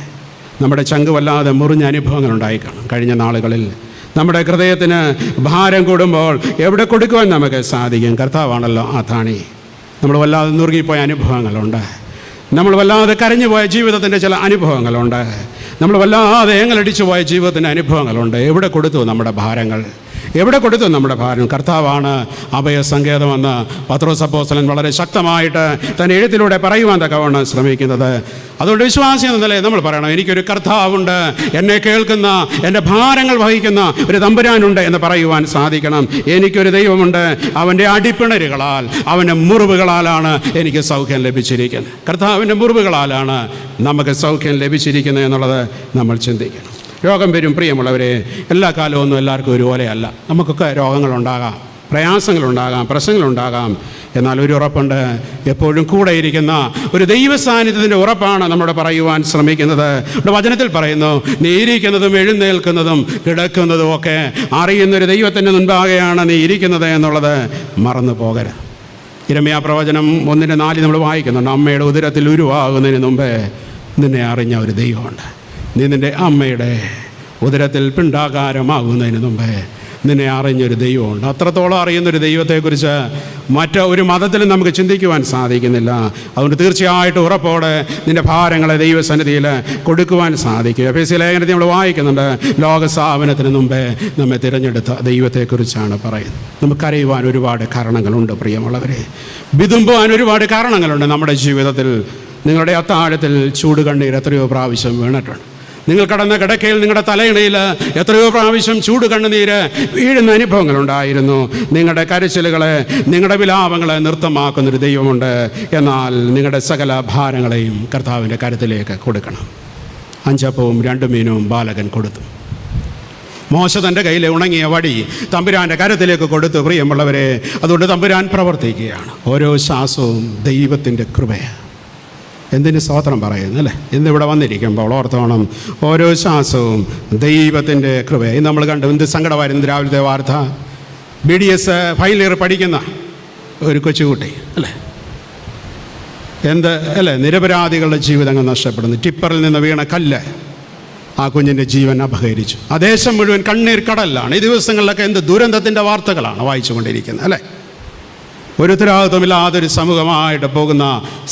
നമ്മുടെ ചങ്ക് വല്ലാതെ മുറിഞ്ഞ അനുഭവങ്ങൾ ഉണ്ടായിക്കാണും കഴിഞ്ഞ നാളുകളിൽ. നമ്മുടെ ഹൃദയത്തിന് ഭാരം കൂടുമ്പോൾ എവിടെ കൊടുക്കുവാൻ നമുക്ക് സാധിക്കും? കർത്താവാണല്ലോ ആ താണി. നമ്മൾ വല്ലാതെ നുറുകിപ്പോയ അനുഭവങ്ങളുണ്ട്. നമ്മൾ വല്ലാതെ കരഞ്ഞു പോയ ജീവിതത്തിൻ്റെ ചില അനുഭവങ്ങളുണ്ട്. നമ്മൾ വല്ലാതെ ഏങ്ങലടിച്ചു പോയ ജീവിതത്തിൻ്റെ അനുഭവങ്ങളുണ്ട്. എവിടെ കൊടുത്തു നമ്മുടെ ഭാരങ്ങൾ? എവിടെ കൊടുത്തു നമ്മുടെ ഭാരം? കർത്താവാണ് അഭയസങ്കേതമെന്ന് പത്രോസ് അപ്പോസ്തലൻ വളരെ ശക്തമായിട്ട് തന്നെ എഴുത്തിലൂടെ പറയുവാൻ തക്കവണ്ണം ശ്രമിക്കുന്നത്. അതുകൊണ്ട് വിശ്വാസി എന്ന നിലയിൽ നമ്മൾ പറയണം, എനിക്കൊരു കർത്താവുണ്ട്, എന്നെ കേൾക്കുന്ന, എൻ്റെ ഭാരങ്ങൾ വഹിക്കുന്ന ഒരു തമ്പുരാനുണ്ട് എന്ന് പറയുവാൻ സാധിക്കണം. എനിക്കൊരു ദൈവമുണ്ട്, അവൻ്റെ അടിപ്പിണരുകളാൽ, അവൻ്റെ മുറിവുകളാലാണ് എനിക്ക് സൗഖ്യം ലഭിച്ചിരിക്കുന്നത്. കർത്താവിൻ്റെ മുറിവുകളാലാണ് നമുക്ക് സൗഖ്യം ലഭിച്ചിരിക്കുന്നത് എന്നുള്ളത് നമ്മൾ ചിന്തിക്കണം. രോഗം വരും പ്രിയമുള്ളവരെ. എല്ലാ കാലവും ഒന്നും എല്ലാവർക്കും ഒരുപോലെയല്ല. നമുക്കൊക്കെ രോഗങ്ങളുണ്ടാകാം, പ്രയാസങ്ങളുണ്ടാകാം, പ്രശ്നങ്ങളുണ്ടാകാം. എന്നാൽ ഒരു ഉറപ്പുണ്ട്, എപ്പോഴും കൂടെ ഇരിക്കുന്ന ഒരു ദൈവ സാന്നിധ്യത്തിൻ്റെ ഉറപ്പാണ് നമ്മുടെ പറയുവാൻ ശ്രമിക്കുന്നത്. ഇവിടെ വചനത്തിൽ പറയുന്നു, നീ ഇരിക്കുന്നതും എഴുന്നേൽക്കുന്നതും കിടക്കുന്നതും ഒക്കെ അറിയുന്നൊരു ദൈവത്തിൻ്റെ മുൻപാകെയാണ് നീ ഇരിക്കുന്നത് എന്നുള്ളത് മറന്നു പോകരുത്. യിരെമ്യാ പ്രവചനം 1:4 നമ്മൾ വായിക്കുന്നുണ്ട്. അമ്മയുടെ ഉദരത്തിൽ ഉരുവാകുന്നതിന് മുമ്പേ നിന്നെ അറിഞ്ഞ ഒരു ദൈവമുണ്ട്. നീ നിൻ്റെ അമ്മയുടെ ഉദരത്തിൽ പിണ്ടാകാരമാകുന്നതിന് മുമ്പേ നിന്നെ അറിഞ്ഞൊരു ദൈവമുണ്ട്. അത്രത്തോളം അറിയുന്നൊരു ദൈവത്തെക്കുറിച്ച് മറ്റൊരു മതത്തിലും നമുക്ക് ചിന്തിക്കുവാൻ സാധിക്കുന്നില്ല. അതുകൊണ്ട് തീർച്ചയായിട്ടും ഉറപ്പോടെ നിൻ്റെ ഭാരങ്ങളെ ദൈവസന്നിധിയിൽ കൊടുക്കുവാൻ സാധിക്കും. എഫേസ്യ ലേഖനത്തിൽ നമ്മൾ വായിക്കുന്നുണ്ട്, ലോകസ്ഥാപനത്തിന് മുമ്പേ നമ്മെ തിരഞ്ഞെടുത്ത ദൈവത്തെക്കുറിച്ചാണ് പറയുന്നത്. നമുക്കറിയുവാൻ ഒരുപാട് കാരണങ്ങളുണ്ട് പ്രിയമുള്ളവരെ. വിതുമ്പുവാൻ ഒരുപാട് കാരണങ്ങളുണ്ട് നമ്മുടെ ജീവിതത്തിൽ. നിങ്ങളുടെ അത്താഴത്തിൽ ചൂട് കണ്ണീർ എത്രയോ പ്രാവശ്യം വീണിട്ടുണ്ട്. നിങ്ങൾ കടന്ന കിടക്കയിൽ നിങ്ങളുടെ തലയിണയിൽ എത്രയോ പ്രാവശ്യം ചൂട് കണ്ണുനീര് വീഴുന്ന അനുഭവങ്ങളുണ്ടായിരുന്നു. നിങ്ങളുടെ കരച്ചിലുകളെ, നിങ്ങളുടെ വിലാപങ്ങളെ നൃത്തമാക്കുന്നൊരു ദൈവമുണ്ട്. എന്നാൽ നിങ്ങളുടെ സകല ഭാരങ്ങളെയും കർത്താവിൻ്റെ കരത്തിലേക്ക് കൊടുക്കണം. 5 അപ്പവും 2 മീനും ബാലകൻ കൊടുത്തു. മോശ തൻ്റെ കയ്യിലെ ഉണങ്ങിയ വടി തമ്പുരാൻ്റെ കരത്തിലേക്ക് കൊടുത്തു. പ്രിയമുള്ളവരെ, അതുകൊണ്ട് തമ്പുരാൻ പ്രവർത്തിക്കുകയാണ്. ഓരോ ശ്വാസവും ദൈവത്തിൻ്റെ കൃപയാണ്. എന്തിന് സ്തോത്രം പറയുന്നു അല്ലേ? ഇന്നിവിടെ വന്നിരിക്കുമ്പോൾ ഓർത്തോണം, ഓരോ ശ്വാസവും ദൈവത്തിൻ്റെ കൃപ. ഇന്ന് നമ്മൾ കണ്ടു എന്ത് സങ്കടമായിരുന്നു രാവിലത്തെ വാർത്ത. BDS ഫൈനൽ ഇയർ പഠിക്കുന്ന ഒരു കൊച്ചുകുട്ടി അല്ലേ, അല്ലേ, നിരപരാധികളുടെ ജീവിതങ്ങൾ നഷ്ടപ്പെടുന്നു. ടിപ്പറിൽ നിന്ന് വീണ കല്ല് ആ കുഞ്ഞിൻ്റെ ജീവൻ അപഹരിച്ചു. ആ ദേശം മുഴുവൻ കണ്ണീർ കടലാണ്. ഈ ദിവസങ്ങളിലൊക്കെ എന്ത് ദുരന്തത്തിൻ്റെ വാർത്തകളാണ് വായിച്ചു കൊണ്ടിരിക്കുന്നത് അല്ലേ? ഒരു ഉത്തരവാദിത്വമില്ലാതൊരു സമൂഹമായിട്ട് പോകുന്ന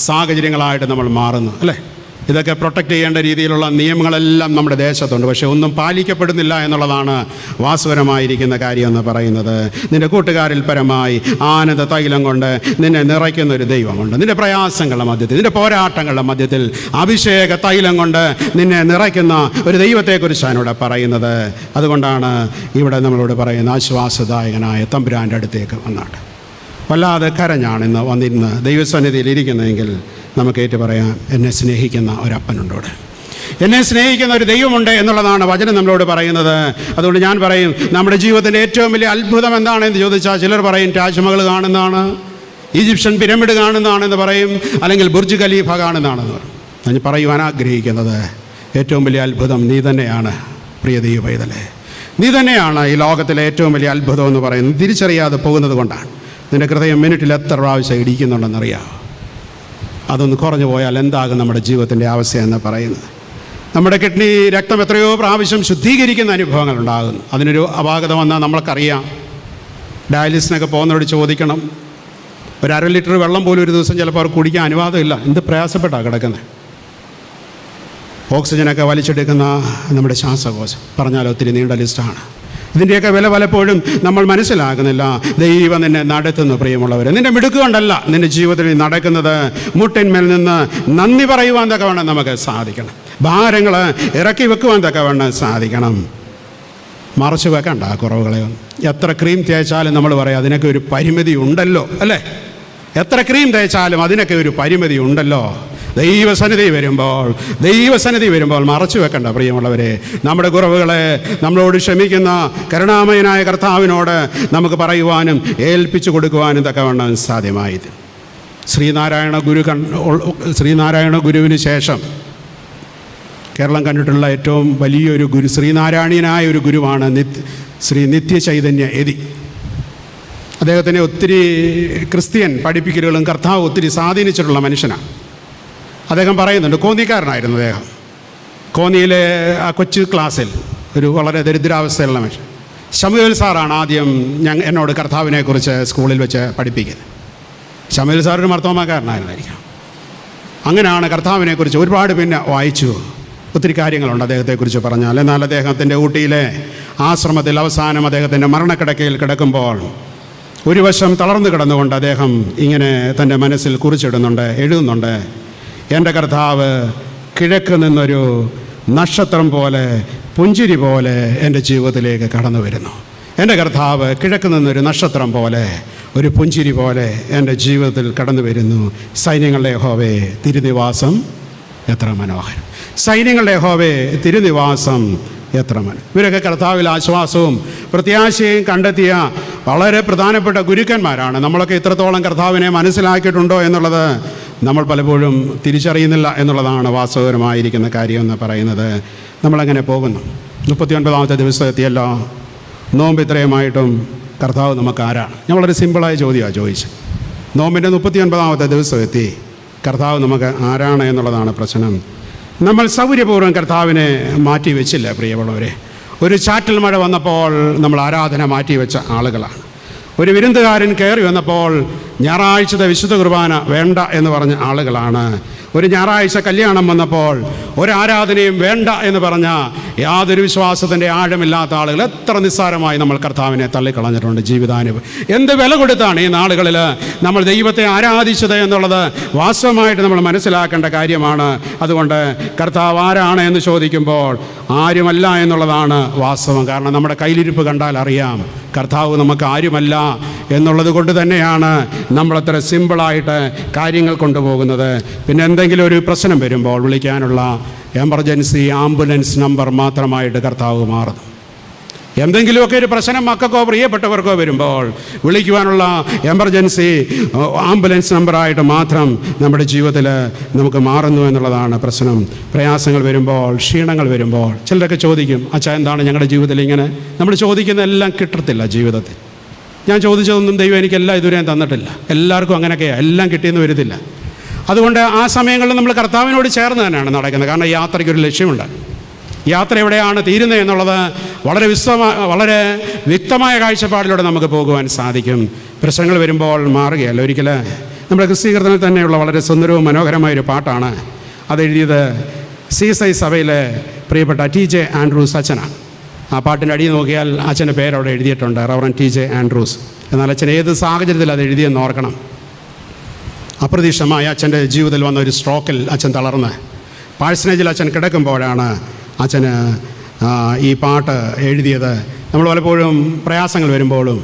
സാഹചര്യങ്ങളായിട്ട് നമ്മൾ മാറുന്നു അല്ലേ? ഇതൊക്കെ പ്രൊട്ടക്റ്റ് ചെയ്യേണ്ട രീതിയിലുള്ള നിയമങ്ങളെല്ലാം നമ്മുടെ ദേശത്തുണ്ട്, പക്ഷേ ഒന്നും പാലിക്കപ്പെടുന്നില്ല എന്നുള്ളതാണ് വാസ്തവമായിരിക്കുന്ന കാര്യം എന്ന് പറയുന്നത്. നിൻ്റെ കൂട്ടുകാരിൽ പരമായി ആനന്ദ തൈലം കൊണ്ട് നിന്നെ നിറയ്ക്കുന്ന ഒരു ദൈവമുണ്ട്. നിൻ്റെ പ്രയാസങ്ങളുടെ മധ്യത്തിൽ, നിൻ്റെ പോരാട്ടങ്ങളുടെ മധ്യത്തിൽ അഭിഷേക തൈലം കൊണ്ട് നിന്നെ നിറയ്ക്കുന്ന ഒരു ദൈവത്തെക്കുറിച്ചാണ് ഇവിടെ പറയുന്നത്. അതുകൊണ്ടാണ് ഇവിടെ നമ്മളോട് പറയുന്ന ആശ്വാസദായകനായ തമ്പുരാൻ്റെ അടുത്തേക്ക് വന്നാട്ട്. വല്ലാതെ കരഞ്ഞാണിന്ന് വന്നിരുന്ന് ദൈവസന്നിധിയിൽ ഇരിക്കുന്നതെങ്കിൽ നമുക്ക് ഏറ്റു പറയാം, എന്നെ സ്നേഹിക്കുന്ന ഒരപ്പനുണ്ട് ഇവിടെ, എന്നെ സ്നേഹിക്കുന്ന ഒരു ദൈവമുണ്ട് എന്നുള്ളതാണ് വചനം നമ്മളോട് പറയുന്നത്. അതുകൊണ്ട് ഞാൻ പറയും, നമ്മുടെ ജീവിതത്തിൻ്റെ ഏറ്റവും വലിയ അത്ഭുതം എന്താണെന്ന് ചോദിച്ചാൽ ചിലർ പറയും താജ്മഹൽ കാണുന്നതാണ്, ഈജിപ്ഷ്യൻ പിരമിഡ് കാണുന്നതാണെന്ന് പറയും, അല്ലെങ്കിൽ ബുർജ് ഖലീഫ കാണുന്നതാണെന്ന് പറയും. ഞാൻ പറയുവാൻ ആഗ്രഹിക്കുന്നത് ഏറ്റവും വലിയ അത്ഭുതം നീ തന്നെയാണ് പ്രിയ ദൈവ പൈതലേ. നീ തന്നെയാണ് ഈ ലോകത്തിലെ ഏറ്റവും വലിയ അത്ഭുതം എന്ന് പറയുന്നത്. തിരിച്ചറിയാതെ പോകുന്നത് കൊണ്ടാണ്. നിൻ്റെ ഹൃദയം മിനിറ്റിൽ എത്ര പ്രാവശ്യം ഇടിക്കുന്നുണ്ടെന്നറിയാം. അതൊന്ന് കുറഞ്ഞു പോയാൽ എന്താകും നമ്മുടെ ജീവിതത്തിൻ്റെ അവസ്ഥയെന്ന് പറയുന്നത്. നമ്മുടെ കിഡ്നി രക്തം എത്രയോ പ്രാവശ്യം ശുദ്ധീകരിക്കുന്ന അനുഭവങ്ങൾ ഉണ്ടാകുന്നു. അതിനൊരു അപാകത വന്നാൽ നമ്മൾക്കറിയാം. ഡയാലിസിനൊക്കെ പോകുന്നവരോട് ചോദിക്കണം, ഒരു 1/2 ലിറ്റർ വെള്ളം പോലും ഒരു ദിവസം ചിലപ്പോൾ അവർ കുടിക്കാൻ അനുവാദമില്ല. എന്ത് പ്രയാസപ്പെട്ടാണ് കിടക്കുന്നത്. ഓക്സിജനൊക്കെ വലിച്ചെടുക്കുന്ന നമ്മുടെ ശ്വാസകോശം പറഞ്ഞാൽ ഒത്തിരി നീണ്ട ലിസ്റ്റാണ്. ഇതിൻ്റെയൊക്കെ വില പലപ്പോഴും നമ്മൾ മനസ്സിലാക്കുന്നില്ല. ദൈവം നിന്നെ നടത്തുന്നു പ്രിയമുള്ളവരെ. നിൻ്റെ മിടുക്ക് കൊണ്ടല്ല നിൻ്റെ ജീവിതത്തിൽ നടക്കുന്നത്. മുട്ടിന്മേൽ നിന്ന് നന്ദി പറയുവാൻ തക്കവണ്ണം നമുക്ക് സാധിക്കണം. ഭാരങ്ങൾ ഇറക്കി വെക്കുവാൻ തക്കവണ്ണം സാധിക്കണം. മറച്ചു വെക്കണ്ട കുറവുകളെ. എത്ര ക്രീം തേച്ചാലും നമ്മൾ പറയാം അതിനൊക്കെ ഒരു പരിമിതി ഉണ്ടല്ലോ അല്ലേ? എത്ര ക്രീം തേച്ചാലും അതിനൊക്കെ ഒരു പരിമിതി ഉണ്ടല്ലോ. ദൈവസന്നിധി വരുമ്പോൾ മറച്ചു വെക്കണ്ട പ്രിയമുള്ളവരെ. നമ്മുടെ കുറവുകളെ നമ്മളോട് ക്ഷമിക്കുന്ന കരുണാമയനായ കർത്താവിനോട് നമുക്ക് പറയുവാനും ഏൽപ്പിച്ചു കൊടുക്കുവാനും തക്കവണ്ണം സാധ്യമായത്. ശ്രീനാരായണ ഗുരുവിന് ശേഷം കേരളം കണ്ടിട്ടുള്ള ഏറ്റവും വലിയൊരു ഗുരു, ശ്രീനാരായണീയനായ ഒരു ഗുരുവാണ് ശ്രീ നിത്യചൈതന്യ യതി. അദ്ദേഹത്തിനെ ഒത്തിരി ക്രിസ്ത്യൻ പഠിപ്പിക്കലുകളും കർത്താവ് ഒത്തിരി സ്വാധീനിച്ചിട്ടുള്ള മനുഷ്യനാണ്. അദ്ദേഹം പറയുന്നുണ്ട്, കോന്നിക്കാരനായിരുന്നു അദ്ദേഹം. കോന്നിയിലെ ആ കൊച്ചു ക്ലാസ്സിൽ ഒരു വളരെ ദരിദ്രാവസ്ഥയുള്ള മനുഷ്യൻ. ശമുവേൽ സാറാണ് ആദ്യം എന്നോട് കർത്താവിനെക്കുറിച്ച് സ്കൂളിൽ വെച്ച് പഠിപ്പിക്കുന്നത്. ശമുവേൽ സാറൊരു മർത്തോമാക്കാരനായിരുന്നായിരിക്കാം. അങ്ങനെയാണ് കർത്താവിനെക്കുറിച്ച് ഒരുപാട് പിന്നെ വായിച്ചു. ഒത്തിരി കാര്യങ്ങളുണ്ട് അദ്ദേഹത്തെക്കുറിച്ച് പറഞ്ഞാൽ. എന്നാൽ അദ്ദേഹത്തിൻ്റെ ഊട്ടിയിലെ ആശ്രമത്തിൽ അവസാനം അദ്ദേഹത്തിൻ്റെ മരണക്കിടക്കയിൽ കിടക്കുമ്പോൾ ഒരു വശം തളർന്നു കിടന്നുകൊണ്ട് അദ്ദേഹം ഇങ്ങനെ തൻ്റെ മനസ്സിൽ കുറിച്ചിടുന്നുണ്ട്, എഴുതുന്നുണ്ട്. എൻ്റെ കർത്താവ് കിഴക്ക് നിന്നൊരു നക്ഷത്രം പോലെ, പുഞ്ചിരി പോലെ എൻ്റെ ജീവിതത്തിലേക്ക് കടന്നു വരുന്നു. എൻ്റെ കർത്താവ് കിഴക്ക് നിന്നൊരു നക്ഷത്രം പോലെ, ഒരു പുഞ്ചിരി പോലെ എൻ്റെ ജീവിതത്തിൽ കടന്നു വരുന്നു. സൈന്യങ്ങളുടെ യഹോവേ തിരുനിവാസം എത്ര മനോഹരം. സൈന്യങ്ങളുടെ യഹോവേ തിരുനിവാസം എത്ര മനോഹരം. ഇവരൊക്കെ കർത്താവിൽ ആശ്വാസവും പ്രത്യാശയും കണ്ടെത്തിയ വളരെ പ്രധാനപ്പെട്ട ഗുരുക്കന്മാരാണ്. നമ്മളൊക്കെ ഇത്രത്തോളം കർത്താവിനെ മനസ്സിലാക്കിയിട്ടുണ്ടോ എന്നുള്ളത് നമ്മൾ പലപ്പോഴും തിരിച്ചറിയുന്നില്ല എന്നുള്ളതാണ് വാസ്തവപരമായിരിക്കുന്ന കാര്യം എന്ന് പറയുന്നത്. നമ്മളങ്ങനെ പോകുന്നു. 39ാമത്തെ ദിവസം എത്തിയല്ലോ. നോമ്പ് ഇത്രയുമായിട്ടും കർത്താവ് നമുക്ക് ആരാണ്? ഞാൻ വളരെ സിമ്പിളായ ചോദ്യമാണ് ചോദിച്ചത്. നോമ്പിൻ്റെ 39ാമത്തെ ദിവസം എത്തി, കർത്താവ് നമുക്ക് ആരാണ് എന്നുള്ളതാണ് പ്രശ്നം. നമ്മൾ സൗകര്യപൂർവ്വം കർത്താവിനെ മാറ്റി വെച്ചില്ല പ്രിയമുള്ളവരെ. ഒരു ചാറ്റൽ മഴ വന്നപ്പോൾ നമ്മൾ ആരാധന മാറ്റിവെച്ച ആളുകളാണ്. ഒരു വിരുന്നുകാരൻ കയറി വന്നപ്പോൾ ഞായറാഴ്ചത്തെ വിശുദ്ധ കുർബാന വേണ്ട എന്ന് പറഞ്ഞ ആളുകളാണ്. ഒരു ഞായറാഴ്ച കല്യാണം വന്നപ്പോൾ ഒരാരാധനയും വേണ്ട എന്ന് പറഞ്ഞ യാതൊരു വിശ്വാസത്തിൻ്റെ ആഴമില്ലാത്ത ആളുകൾ എത്ര നിസ്സാരമായി നമ്മൾ കർത്താവിനെ തള്ളിക്കളഞ്ഞിട്ടുണ്ട്. ജീവിതാനുഭവം എന്ത് വില കൊടുത്താണ് ഈ നാളുകളിൽ നമ്മൾ ദൈവത്തെ ആരാധിച്ചത് എന്നുള്ളത് വാസ്തവമായിട്ട് നമ്മൾ മനസ്സിലാക്കേണ്ട കാര്യമാണ്. അതുകൊണ്ട് കർത്താവ് ആരാണ് എന്ന് ചോദിക്കുമ്പോൾ ആരുമല്ല എന്നുള്ളതാണ് വാസ്തവം. കാരണം നമ്മുടെ കയ്യിലിരിപ്പ് കണ്ടാൽ അറിയാം കർത്താവ് നമുക്ക് ആരുമല്ല എന്നുള്ളത് കൊണ്ട് തന്നെയാണ് നമ്മളത്ര സിമ്പിളായിട്ട് കാര്യങ്ങൾ കൊണ്ടുപോകുന്നത്. പിന്നെ എന്തെങ്കിലും ഒരു പ്രശ്നം വരുമ്പോൾ വിളിക്കാനുള്ള എമർജൻസി ആംബുലൻസ് നമ്പർ മാത്രമായിട്ട് കർത്താവ് മാറുന്നു. എന്തെങ്കിലുമൊക്കെ ഒരു പ്രശ്നം മക്കൾക്കോ പ്രിയപ്പെട്ടവർക്കോ വരുമ്പോൾ വിളിക്കുവാനുള്ള എമർജൻസി ആംബുലൻസ് നമ്പറായിട്ട് മാത്രം നമ്മുടെ ജീവിതത്തിൽ നമുക്ക് മാറുന്നു എന്നുള്ളതാണ് പ്രശ്നം. പ്രയാസങ്ങൾ വരുമ്പോൾ, ക്ഷീണങ്ങൾ വരുമ്പോൾ ചിലരൊക്കെ ചോദിക്കും, അച്ഛാ എന്താണ് ഞങ്ങളുടെ ജീവിതത്തിൽ ഇങ്ങനെ? നമ്മൾ ചോദിക്കുന്നതെല്ലാം കിട്ടത്തില്ല ജീവിതത്തിൽ. ഞാൻ ചോദിച്ചതൊന്നും ദൈവം എനിക്കെല്ലാം ഇതുവരെയും തന്നിട്ടില്ല. എല്ലാവർക്കും അങ്ങനെയൊക്കെയാണ്, എല്ലാം കിട്ടിയെന്ന് വരത്തില്ല. അതുകൊണ്ട് ആ സമയങ്ങളിൽ നമ്മൾ കർത്താവിനോട് ചേർന്ന് തന്നെയാണ് നടക്കുന്നത്. കാരണം യാത്രയ്ക്കൊരു ലക്ഷ്യമുണ്ട്. യാത്ര എവിടെയാണ് തീരുന്നത് എന്നുള്ളത് വളരെ വ്യക്തമായ കാഴ്ചപ്പാടിലൂടെ നമുക്ക് പോകുവാൻ സാധിക്കും. പ്രശ്നങ്ങൾ വരുമ്പോൾ മാറുകയല്ല. ഒരിക്കൽ നമ്മുടെ ക്രിസ്തീകരണത്തിൽ തന്നെയുള്ള വളരെ സുന്ദരവും മനോഹരമായൊരു പാട്ടാണ്. അതെഴുതിയത് സീസൈ സഭയിലെ പ്രിയപ്പെട്ട TJ ആൻഡ്രൂസ് അച്ഛനാണ്. ആ പാട്ടിൻ്റെ അടിയിൽ നോക്കിയാൽ അച്ഛൻ്റെ പേരവിടെ എഴുതിയിട്ടുണ്ട്, റവറൻ TJ ആൻഡ്രൂസ്. എന്നാൽ അച്ഛൻ ഏത് സാഹചര്യത്തിൽ അത് എഴുതിയെന്ന് ഓർക്കണം. അപ്രതീക്ഷിതമായി അച്ഛൻ്റെ ജീവിതത്തിൽ വന്ന ഒരു സ്ട്രോക്കിൽ അച്ഛൻ തളർന്ന് പാഴ്സനേജിൽ അച്ഛൻ കിടക്കുമ്പോഴാണ് അച്ഛന് ഈ പാട്ട് എഴുതിയത്. നമ്മൾ പലപ്പോഴും പ്രയാസങ്ങൾ വരുമ്പോഴും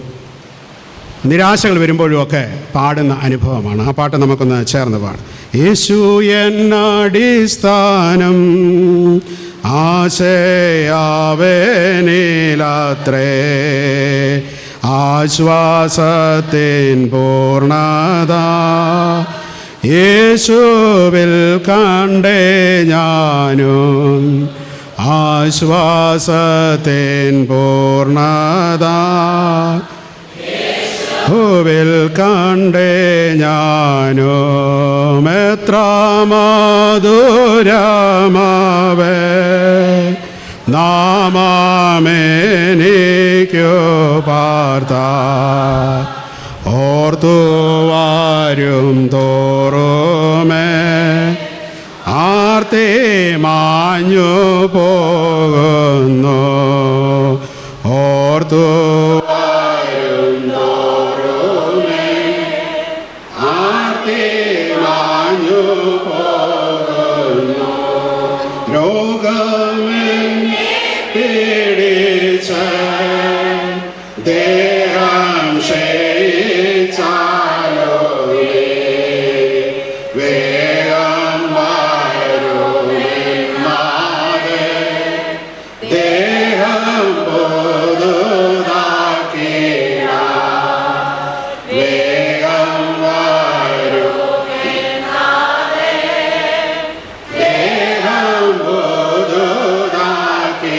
നിരാശകൾ വരുമ്പോഴും ഒക്കെ പാടുന്ന അനുഭവമാണ്. ആ പാട്ട് നമുക്കൊന്ന് ചേർന്ന് പാടാം. യേശു എന്നടിസ്ഥാനം ആശയാവേനിലാത്രേ, ആശ്വാസത്തിൻ പൂർണ്ണത യേശുവിൽ കണ്ടേ ഞാനും, ആശ്വാസത്തിൻ പൂർണ്ണത യേശുവിൽ കണ്ടേ ഞാനും. എത്ര മധുരമാവേ നാമമെനിക്കു പാർത്ത, ഓർത്തു വരും തോറുമേ ആർത്തി മാഞ്ഞു പോകുന്നു, ഓർത്തു വരും തോറുമേ ആർത്തി മാഞ്ഞു പോകുന്നു. രോഗമേ പീഡിച്ച ദേഹം ക്ഷയിച്ചാലോ വേഗം വരുമെന്നാതെ ദേഹം പുതുതാക്കിയ വേഗം വരുമെന്നാതെ ദേഹം പുതുതാക്കിയ.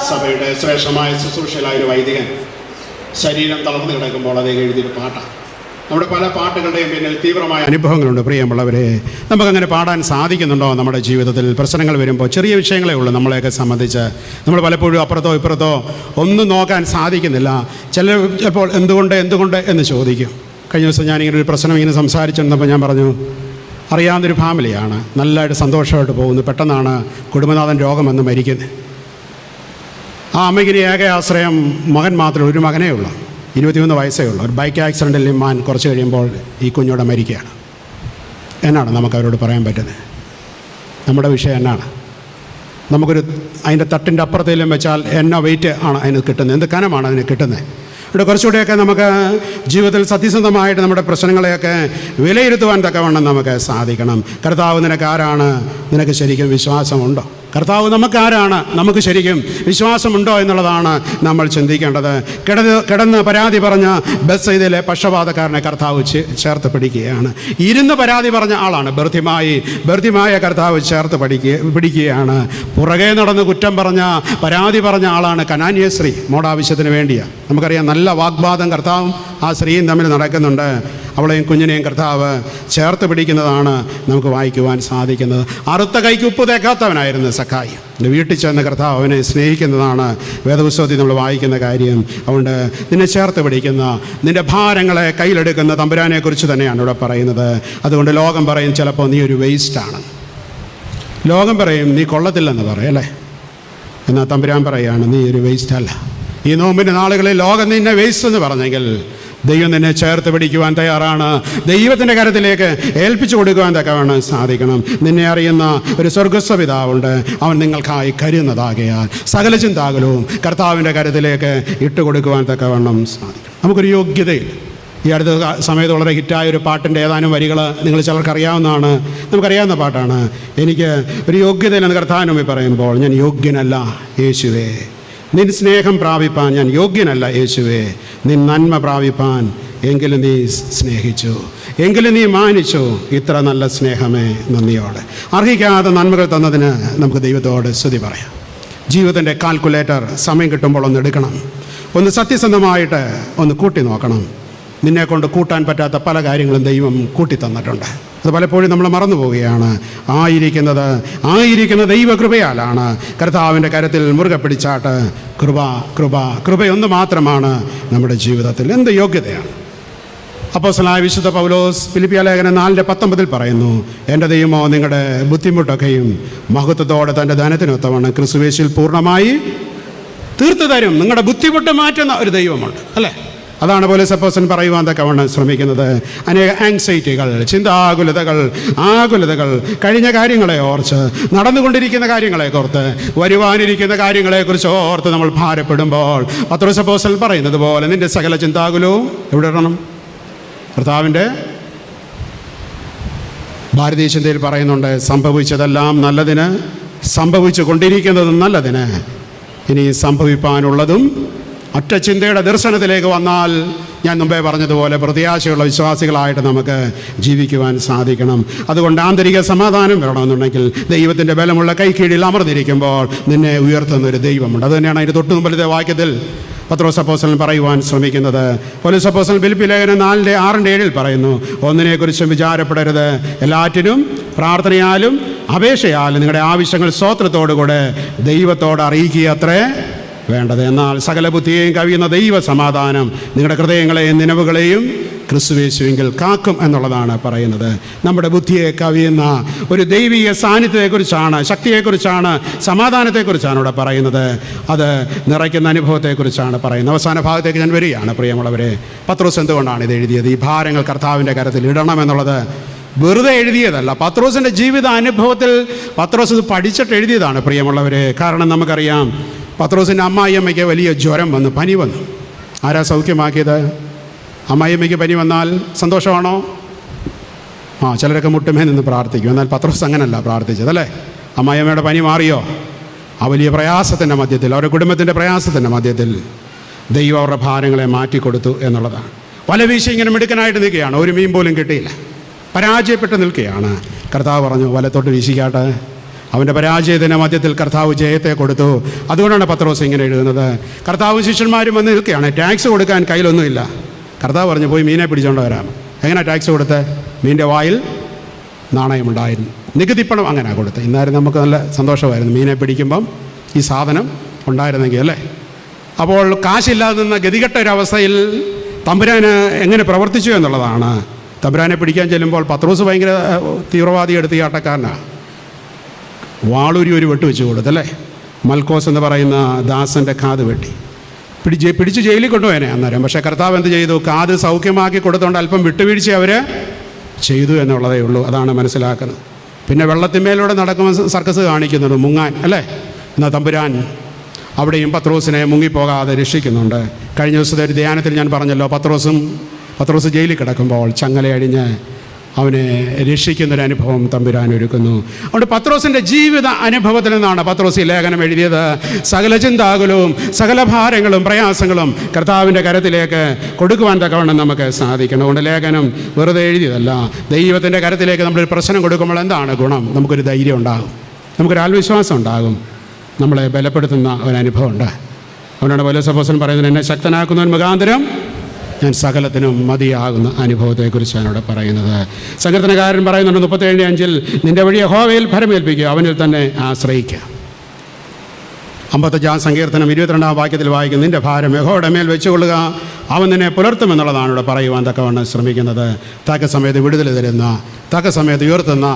സഭയുടെ ശ്രേഷ്ഠമായ ശുശ്രൂഷയിലായ ഒരു വൈദികൻ ശരീരം തളർന്നു കിടക്കുമ്പോൾ അതേ എഴുതിയൊരു പാട്ടാണ്. നമ്മുടെ പല പാട്ടുകളുടെയും പിന്നിൽ തീവ്രമായ അനുഭവങ്ങളുണ്ട്. പ്രിയമുള്ളവരെ, നമുക്കങ്ങനെ പാടാൻ സാധിക്കുന്നുണ്ടോ? നമ്മുടെ ജീവിതത്തിൽ പ്രശ്നങ്ങൾ വരുമ്പോൾ ചെറിയ വിഷയങ്ങളേ ഉള്ളൂ നമ്മളെയൊക്കെ സംബന്ധിച്ച്. നമ്മൾ പലപ്പോഴും അപ്പുറത്തോ ഇപ്പുറത്തോ ഒന്നും നോക്കാൻ സാധിക്കുന്നില്ല. ചിലപ്പോൾ എന്തുകൊണ്ട് എന്ന് ചോദിക്കും. കഴിഞ്ഞ ദിവസം ഞാനിങ്ങനെ ഒരു പ്രശ്നം ഇങ്ങനെ സംസാരിച്ചിരുന്നപ്പോൾ ഞാൻ പറഞ്ഞു, അറിയാവുന്നൊരു ഫാമിലിയാണ്, നല്ലതായിട്ട് സന്തോഷമായിട്ട് പോകുന്നു. പെട്ടെന്നാണ് കുടുംബനാഥൻ രോഗം വന്ന് മരിക്കുന്നത്. ആ അമ്മയ്ക്ക് ഏക ആശ്രയം മകൻ മാത്രമേ, ഒരു മകനേ ഉള്ളൂ, 21 വയസ്സേ ഉള്ളൂ. ഒരു ബൈക്ക് ആക്സിഡൻറ്റിൽ മാൻ കുറച്ച് കഴിയുമ്പോൾ ഈ കുഞ്ഞോടെ മരിക്കുകയാണ്. എന്നാണ് നമുക്ക് അവരോട് പറയാൻ പറ്റുന്നത്? നമ്മുടെ വിഷയം എന്നാണ്? നമുക്കൊരു അതിൻ്റെ തട്ടിൻ്റെ അപ്പുറത്തേലും വെച്ചാൽ എന്നോ വെയിറ്റ് ആണ് അതിന് കിട്ടുന്നത്, എന്ത് കനമാണ് അതിന് കിട്ടുന്നത്. ഇവിടെ കുറച്ചുകൂടെയൊക്കെ നമുക്ക് ജീവിതത്തിൽ സത്യസന്ധമായിട്ട് നമ്മുടെ പ്രശ്നങ്ങളെയൊക്കെ വിലയിരുത്തുവാൻ തക്കവണ്ണം നമുക്ക് സാധിക്കണം. കർത്താവ് നിനക്കാരാണ്? നിനക്ക് ശരിക്കും വിശ്വാസമുണ്ടോ? കർത്താവ് നമുക്കാരാണ്? നമുക്ക് ശരിക്കും വിശ്വാസമുണ്ടോ എന്നുള്ളതാണ് നമ്മൾ ചിന്തിക്കേണ്ടത്. കിടന്ന് പരാതി പറഞ്ഞ ബെത്സയിദിലെ പക്ഷപാതക്കാരനെ കർത്താവ് ചേർത്ത് പിടിക്കുകയാണ്. ഇരുന്ന് പരാതി പറഞ്ഞ ആളാണ് ബർത്തിമായ കർത്താവ് ചേർത്ത് പിടിക്കുകയാണ്. പുറകെ നടന്ന് കുറ്റം പറഞ്ഞ പരാതി പറഞ്ഞ ആളാണ് കനാന്യ സ്ത്രീ. മോടാവശ്യത്തിന് വേണ്ടിയാണ്. നമുക്കറിയാം, നല്ല വാഗ്വാദം കർത്താവും ആ സ്ത്രീയും തമ്മിൽ നടക്കുന്നുണ്ട്. അവളെയും കുഞ്ഞിനെയും കർത്താവ് ചേർത്ത് പിടിക്കുന്നതാണ് നമുക്ക് വായിക്കുവാൻ സാധിക്കുന്നത്. അറുത്ത കൈക്ക് ഉപ്പ് തേക്കാത്തവനായിരുന്നു സക്കായി. വീട്ടിൽ ചെന്ന് കർത്താവ് അവനെ സ്നേഹിക്കുന്നതാണ് വേദപുസ്തകത്തിൽ നമ്മൾ വായിക്കുന്ന കാര്യം. അതുകൊണ്ട് നിന്നെ ചേർത്ത് പിടിക്കുന്ന, നിൻ്റെ ഭാരങ്ങളെ കയ്യിലെടുക്കുന്ന തമ്പുരാനെക്കുറിച്ച് തന്നെയാണ് ഇവിടെ പറയുന്നത്. അതുകൊണ്ട് ലോകം പറയും ചിലപ്പോൾ നീ ഒരു വേസ്റ്റാണ്, ലോകം പറയും നീ കൊള്ളത്തില്ലെന്ന് പറയും അല്ലേ. എന്നാൽ തമ്പുരാൻ പറയുകയാണ് നീ ഒരു വേസ്റ്റ് അല്ല. ഈ നോമ്പിൻ്റെ നാളുകളിൽ ലോകം നിന്നെ വേസ്റ്റ് എന്ന് പറഞ്ഞെങ്കിൽ ദൈവം നിന്നെ ചേർത്ത് പിടിക്കുവാൻ തയ്യാറാണ്. ദൈവത്തിൻ്റെ കരത്തിലേക്ക് ഏൽപ്പിച്ചു കൊടുക്കുവാൻ തക്കവണ്ണം സാധിക്കണം. നിന്നെ അറിയുന്ന ഒരു സ്വർഗസ്വ പിതാവുണ്ട്, അവൻ നിങ്ങൾക്കായി കരുതുന്നതാകയാൽ സകല ചിന്താകുലവും കർത്താവിൻ്റെ കരത്തിലേക്ക് ഇട്ടുകൊടുക്കുവാൻ തക്കവണ്ണം സാധിക്കണം. നമുക്കൊരു യോഗ്യതയിൽ ഈ അടുത്ത സമയത്ത് വളരെ ഹിറ്റായ ഒരു പാട്ടിൻ്റെ ഏതാനും വരികൾ നിങ്ങൾ ചിലർക്കറിയാവുന്നതാണ്, നമുക്കറിയാവുന്ന പാട്ടാണ്. എനിക്ക് ഒരു യോഗ്യതയിലെന്ന് കർത്താവിന് മുമ്പിൽ പറയുമ്പോൾ ഞാൻ യോഗ്യനല്ല യേശുവേ, നിൻ സ്നേഹം പ്രാപിപ്പാൻ ഞാൻ യോഗ്യനല്ല യേശുവേ, നിൻ നന്മ പ്രാപിപ്പാൻ എങ്കിലും നീ സ്നേഹിച്ചു, എങ്കിലും നീ മാനിച്ചു. ഇത്ര നല്ല സ്നേഹമേ, നന്ദിയോടെ. അർഹിക്കാതെ നന്മകൾ തന്നതിന് നമുക്ക് ദൈവത്തോട് സ്തുതി പറയാം. ജീവിതത്തിൻ്റെ കാൽക്കുലേറ്റർ സമയം കിട്ടുമ്പോൾ ഒന്ന് എടുക്കണം, ഒന്ന് സത്യസന്ധമായിട്ട് ഒന്ന് കൂട്ടി നോക്കണം. നിന്നെക്കൊണ്ട് കൂട്ടാൻ പറ്റാത്ത പല കാര്യങ്ങളും ദൈവം കൂട്ടി തന്നിട്ടുണ്ട്. അത് പലപ്പോഴും നമ്മൾ മറന്നു പോവുകയാണ്. ആയിരിക്കുന്ന ദൈവകൃപയാലാണ്. കർത്താവിൻ്റെ കരത്തിൽ മുറുകെ പിടിച്ചാട്ട് കൃപയൊന്ന് മാത്രമാണ് നമ്മുടെ ജീവിതത്തിൽ. എന്ത് യോഗ്യതയാണ്! അപ്പോസ്തലനായ വിശുദ്ധ പൗലോസ് ഫിലിപ്പിയ ലേഖനം 4:19 പറയുന്നു, എൻ്റെ ദൈവമോ നിങ്ങളുടെ ബുദ്ധിമുട്ടൊക്കെയും മഹത്വത്തോടെ തൻ്റെ ധനത്തിനൊത്തവണ്ണം ക്രിസ്തുയേശുവിൽ പൂർണ്ണമായി തീർത്തു തരും. നിങ്ങളുടെ ബുദ്ധിമുട്ട് മാറ്റുന്ന ഒരു ദൈവമുണ്ട്, അല്ലേ? അതാണ് പൗലോസ് അപ്പോസ്തലൻ പറയുവാൻ തക്കവണ്ണം ശ്രമിക്കുന്നത്. അനേക ആങ്സൈറ്റികൾ, ആകുലതകൾ, കഴിഞ്ഞ കാര്യങ്ങളെ ഓർത്ത്, നടന്നുകൊണ്ടിരിക്കുന്ന കാര്യങ്ങളെ ഓർത്ത്, വരുവാനിരിക്കുന്ന കാര്യങ്ങളെക്കുറിച്ച് ഓർത്ത് നമ്മൾ ഭാരപ്പെടുമ്പോൾ പത്രോസ് അപ്പോസ്തലൻ പറയുന്നത് പോലെ നിൻ്റെ സകല ചിന്താകുലവും എവിടെ ഇടണം? കർത്താവിൻ്റെ ഭാരതീയ ചിന്തയിൽ പറയുന്നുണ്ട്, സംഭവിച്ചതെല്ലാം നല്ലതിന്, സംഭവിച്ചു കൊണ്ടിരിക്കുന്നതും നല്ലതിന്, ഇനി സംഭവിപ്പാനുള്ളതും ഒറ്റ ചിന്തയുടെ ദർശനത്തിലേക്ക് വന്നാൽ ഞാൻ മുമ്പേ പറഞ്ഞതുപോലെ പ്രത്യാശയുള്ള വിശ്വാസികളായിട്ട് നമുക്ക് ജീവിക്കുവാൻ സാധിക്കണം. അതുകൊണ്ട് ആന്തരിക സമാധാനം വരണമെന്നുണ്ടെങ്കിൽ ദൈവത്തിൻ്റെ ബലമുള്ള കൈക്കീഴിൽ അമർന്നിരിക്കുമ്പോൾ നിന്നെ ഉയർത്തുന്നൊരു ദൈവമുണ്ട്. അതുതന്നെയാണ് അതിൻ്റെ തൊട്ട് മുമ്പിലത്തെ വാക്യത്തിൽ പത്രോസ് അപ്പോസ്തലൻ പറയുവാൻ ശ്രമിക്കുന്നത്. പൗലോസ് അപ്പോസ്തലൻ ഫിലിപ്പി ലേഖനം 4:6-7 പറയുന്നു, ഒന്നിനെക്കുറിച്ചും വിചാരപ്പെടരുത്, എല്ലാറ്റിനും പ്രാർത്ഥനയാലും അപേക്ഷയാലും നിങ്ങളുടെ ആവശ്യങ്ങൾ സ്തോത്രത്തോടുകൂടെ ദൈവത്തോട് അറിയിക്കുക അത്രേ വേണ്ടത്. എന്നാൽ സകല ബുദ്ധിയെയും കവിയുന്ന ദൈവ സമാധാനം നിങ്ങളുടെ ഹൃദയങ്ങളെയും നിലവുകളെയും ക്രിസ്തുയേശുവിൽ കാക്കും എന്നുള്ളതാണ് പറയുന്നത്. നമ്മുടെ ബുദ്ധിയെ കവിയുന്ന ഒരു ദൈവിക സാന്നിധ്യത്തെക്കുറിച്ചാണ്, ശക്തിയെക്കുറിച്ചാണ്, സമാധാനത്തെക്കുറിച്ചാണ് ഇവിടെ പറയുന്നത്. അത് നിറയ്ക്കുന്ന അനുഭവത്തെക്കുറിച്ചാണ് പറയുന്നത്. അവസാന ഭാഗത്തേക്ക് ഞാൻ വരികയാണ് പ്രിയമുള്ളവരെ. പത്രോസ് എന്തുകൊണ്ടാണ് ഇത് എഴുതിയത്? ഈ ഭാരങ്ങൾ കർത്താവിൻ്റെ കരത്തിൽ ഇടണമെന്നുള്ളത് വെറുതെ എഴുതിയതല്ല. പത്രോസിൻ്റെ ജീവിത അനുഭവത്തിൽ പത്രോസ് ഇത് പഠിച്ചിട്ട് എഴുതിയതാണ് പ്രിയമുള്ളവരെ. കാരണം നമുക്കറിയാം, പത്രോസിൻ്റെ അമ്മായിയമ്മയ്ക്ക് വലിയ ജ്വരം വന്നു, പനി വന്നു. ആരാ സൗഖ്യമാക്കിയത്? അമ്മായിയമ്മയ്ക്ക് പനി വന്നാൽ സന്തോഷമാണോ? ചിലരൊക്കെ മുട്ടുമേ നിന്ന് പ്രാർത്ഥിക്കും. എന്നാൽ പത്രോസ് അങ്ങനല്ല പ്രാർത്ഥിച്ചത്, അല്ലേ? അമ്മായിയമ്മയുടെ പനി മാറിയോ? ആ വലിയ പ്രയാസത്തിൻ്റെ മധ്യത്തിൽ, അവരുടെ കുടുംബത്തിൻ്റെ പ്രയാസത്തിൻ്റെ മധ്യത്തിൽ ദൈവം അവരുടെ ഭാരങ്ങളെ മാറ്റിക്കൊടുത്തു എന്നുള്ളതാണ്. വല വീശി ഇങ്ങനെ മിടുക്കനായിട്ട് നിൽക്കുകയാണ്, ഒരു മീൻ പോലും കിട്ടിയില്ല, പരാജയപ്പെട്ട് നിൽക്കുകയാണ്. കർത്താവ് പറഞ്ഞു, വലത്തോട്ട് വീശിക്കാട്ടെ. അവൻ്റെ പരാജയത്തിൻ്റെ മധ്യത്തിൽ കർത്താവ് ജയത്തെ കൊടുത്തു. അതുകൊണ്ടാണ് പത്രോസ് ഇങ്ങനെ എഴുതുന്നത്. കർത്താവും ശിഷ്യന്മാരും വന്ന് നിൽക്കുകയാണ്, ടാക്സ് കൊടുക്കാൻ കയ്യിലൊന്നുമില്ല. കർത്താവ് പറഞ്ഞു, പോയി മീനെ പിടിച്ചുകൊണ്ട് വരാം. എങ്ങനെ ടാക്സ് കൊടുത്ത്? മീൻ്റെ വായിൽ നാണയമുണ്ടായിരുന്നു, നികുതിപ്പണം അങ്ങനെ കൊടുത്ത്. ഇന്നായിരുന്നു നമുക്ക് നല്ല സന്തോഷമായിരുന്നു മീനെ പിടിക്കുമ്പം ഈ സാധനം ഉണ്ടായിരുന്നെങ്കിൽ, അല്ലേ? അപ്പോൾ കാശില്ലാതെ നിന്ന ഗതികെട്ട ഒരവസ്ഥയിൽ തമ്പുരാന് എങ്ങനെ പ്രവർത്തിച്ചു എന്നുള്ളതാണ്. തമ്പുരാനെ പിടിക്കാൻ ചെല്ലുമ്പോൾ പത്രോസ് ഭയങ്കര തീവ്രവാദി എടുത്തിയാട്ടക്കാരനാണ്. വാളൂരി ഒരു വെട്ട് വെച്ച് കൊടുത്തല്ലേ? മൽക്കോസ് എന്ന് പറയുന്ന ദാസൻ്റെ കാത് വെട്ടി പിടിച്ച് ജയിലിൽ കൊണ്ടുപോയനെ അന്നേരം. പക്ഷേ കർത്താവ് എന്ത് ചെയ്തു? കാത് സൗഖ്യമാക്കി കൊടുത്തുകൊണ്ട് അല്പം വിട്ടുവീഴ്ച അവർ ചെയ്തു എന്നുള്ളതേ ഉള്ളൂ. അതാണ് മനസ്സിലാക്കുന്നത്. പിന്നെ വെള്ളത്തിന്മേലൂടെ നടക്കുമ്പോൾ സർക്കസ് കാണിക്കുന്നുണ്ട്, മുങ്ങാൻ, അല്ലേ? എന്നാൽ തമ്പുരാൻ അവിടെയും പത്രോസിനെ മുങ്ങിപ്പോകാതെ രക്ഷിക്കുന്നുണ്ട്. കഴിഞ്ഞ ദിവസത്തെ ഒരു ധ്യാനത്തിൽ ഞാൻ പറഞ്ഞല്ലോ, പത്രോസ് ജയിലിൽ കിടക്കുമ്പോൾ ചങ്ങലയടിഞ്ഞ് അവനെ രക്ഷിക്കുന്നൊരനുഭവം തമ്പുരാൻ ഒരുക്കുന്നു. അതുകൊണ്ട് പത്രോസിൻ്റെ ജീവിത അനുഭവത്തിൽ നിന്നാണ് പത്രോസ് ഈ ലേഖനം എഴുതിയത്. സകല ചിന്താകുലവും സകല ഭാരങ്ങളും പ്രയാസങ്ങളും കർത്താവിൻ്റെ കരത്തിലേക്ക് കൊടുക്കുവാൻ തക്കവണ്ണം നമുക്ക് സാധിക്കണം. അതുകൊണ്ട് ലേഖനം വെറുതെ എഴുതിയതല്ല. ദൈവത്തിൻ്റെ കരത്തിലേക്ക് നമ്മളൊരു പ്രശ്നം കൊടുക്കുമ്പോൾ എന്താണ് ഗുണം? നമുക്കൊരു ധൈര്യം ഉണ്ടാകും, നമുക്കൊരു ആത്മവിശ്വാസം ഉണ്ടാകും, നമ്മളെ ബലപ്പെടുത്തുന്ന ഒരനുഭവം ഉണ്ട്. അതുകൊണ്ടാണ് പൗലോസ് അപ്പോസ്തലൻ പറയുന്നത്, എന്നെ ശക്തനാക്കുന്നവൻ മുഖാന്തരം ഞാൻ സകലത്തിനും മതിയാകുന്ന അനുഭവത്തെക്കുറിച്ചാണ് ഇവിടെ പറയുന്നത്. സങ്കീർത്തനക്കാരൻ പറയുന്നുണ്ട് 37:5, നിൻ്റെ വഴി യഹോവയിൽ ഭരമേൽപ്പിക്കുക, അവനിൽ തന്നെ ആശ്രയിക്കുക. 55 സങ്കീർത്തനം 22 വാക്യത്തിൽ വായിക്കും, നിൻ്റെ ഭാരം യഹോവയുടെ മേൽ വെച്ചുകൊള്ളുക, അവൻ നിന്നെ പുലർത്തുമെന്നുള്ളതാണ് ഇവിടെ പറയുവാൻ തക്കവണ്ണം ശ്രമിക്കുന്നത്. തക്ക സമയത്ത് വിടുതൽ തരുന്ന, തക്ക സമയത്ത് ഉയർത്തുന്ന,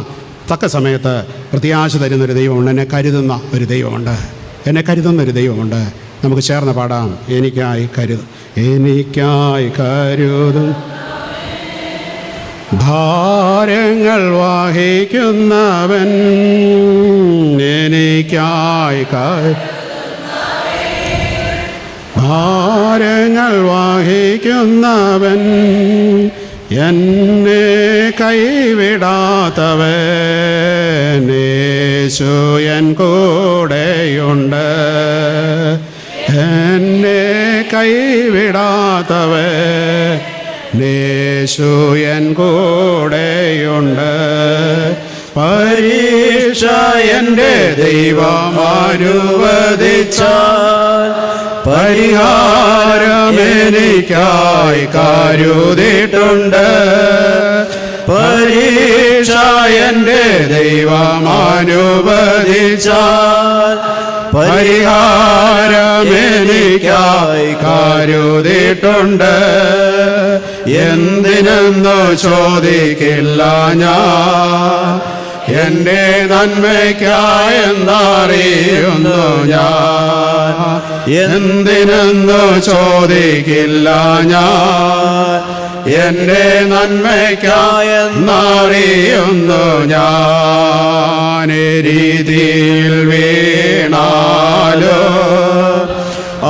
തക്ക സമയത്ത് പ്രത്യാശ തരുന്നൊരു ദൈവമുണ്ട്. എന്നെ കരുതുന്ന ഒരു ദൈവമുണ്ട്. നമുക്ക് ചേർന്ന് പാടാം. എനിക്കായി കരുതും ഭാരങ്ങൾ വഹിക്കുന്നവൻ, എനിക്കായി ഭാരങ്ങൾ വഹിക്കുന്നവൻ, എന്നെ കൈവിടാത്തവൻ, യേശു എൻ കൂടെയുണ്ട്. എന്നെ കൈവിടാത്തവൻ യേശു എൻ കൂടെയുണ്ട്. പരീക്ഷ എൻ്റെ ദൈവമനുവദിച്ചാൽ പരിഹാരമെനിക്കായി കരുതിയിട്ടുണ്ട്. പരീക്ഷ എൻ്റെ ദൈവമനുവദിച്ചാൽ പരിഹാരമെനിക്കായി കരുതിയിട്ടുണ്ട്. എന്തിനെന്നു ചോദിക്കില്ല ഞാൻ, എൻ്റെ നന്മയ്ക്കായെന്നറിയുന്നു ഞാൻ. എന്തിനെന്നു ചോദിക്കില്ല ഞാൻ, എൻ്റെ നന്മയ്ക്കായെന്നറിയുന്നു ഞാൻ. രീതിയിൽ വീണാലോ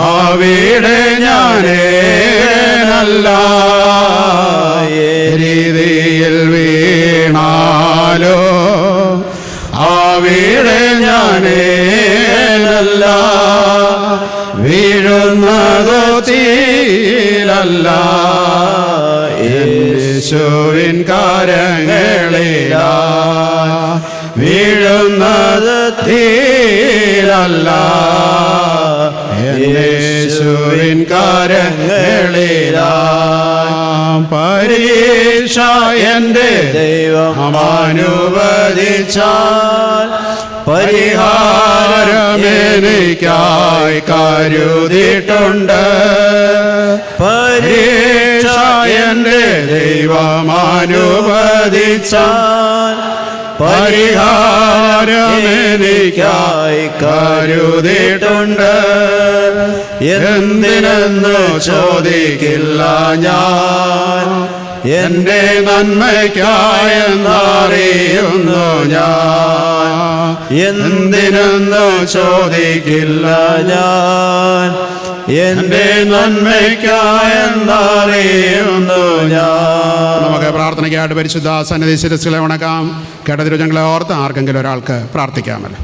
അവിടെ ഞാനേനല്ല, രീതിയിൽ വീണാലോ അവിടെ ഞാനേനല്ല, വീഴുന്നതോ തീരല്ല, യേശുവിൻ കരങ്ങളിലാ. വീഴുന്നത് തീരല്ല, യേശുവിൻ കരങ്ങളിലാ. പരീക്ഷ എൻ്റെ ദൈവമനുവദിച്ചാൽ പരിഹാരമെനിക്കായി കരുതിയിട്ടുണ്ട്. പരീക്ഷ എൻ്റെ ദൈവമനുവദിച്ചാൽ പരിഹാരമെനിക്കായി കരുതിയിട്ടുണ്ട്. എന്തിനെന്നു ചോദിക്കില്ല ഞാൻ, എൻ്റെ നന്മയ്ക്കായെന്നറിയുന്നു ഞാൻ. എന്തിനെന്നു ചോദിക്കില്ല ഞാൻ, എൻ്റെ നന്മയ്ക്കായെന്നറിയുന്നു ഞാൻ. നമുക്ക് പ്രാർത്ഥനയ്ക്കായിട്ട് പരിശുദ്ധ സന്നിധി ശിരസ്സുകളെ വണക്കാം. കേട്ട തിരുവചനങ്ങളെ ഓർത്ത് ആർക്കെങ്കിലും ഒരാൾക്ക് പ്രാർത്ഥിക്കാമല്ലോ.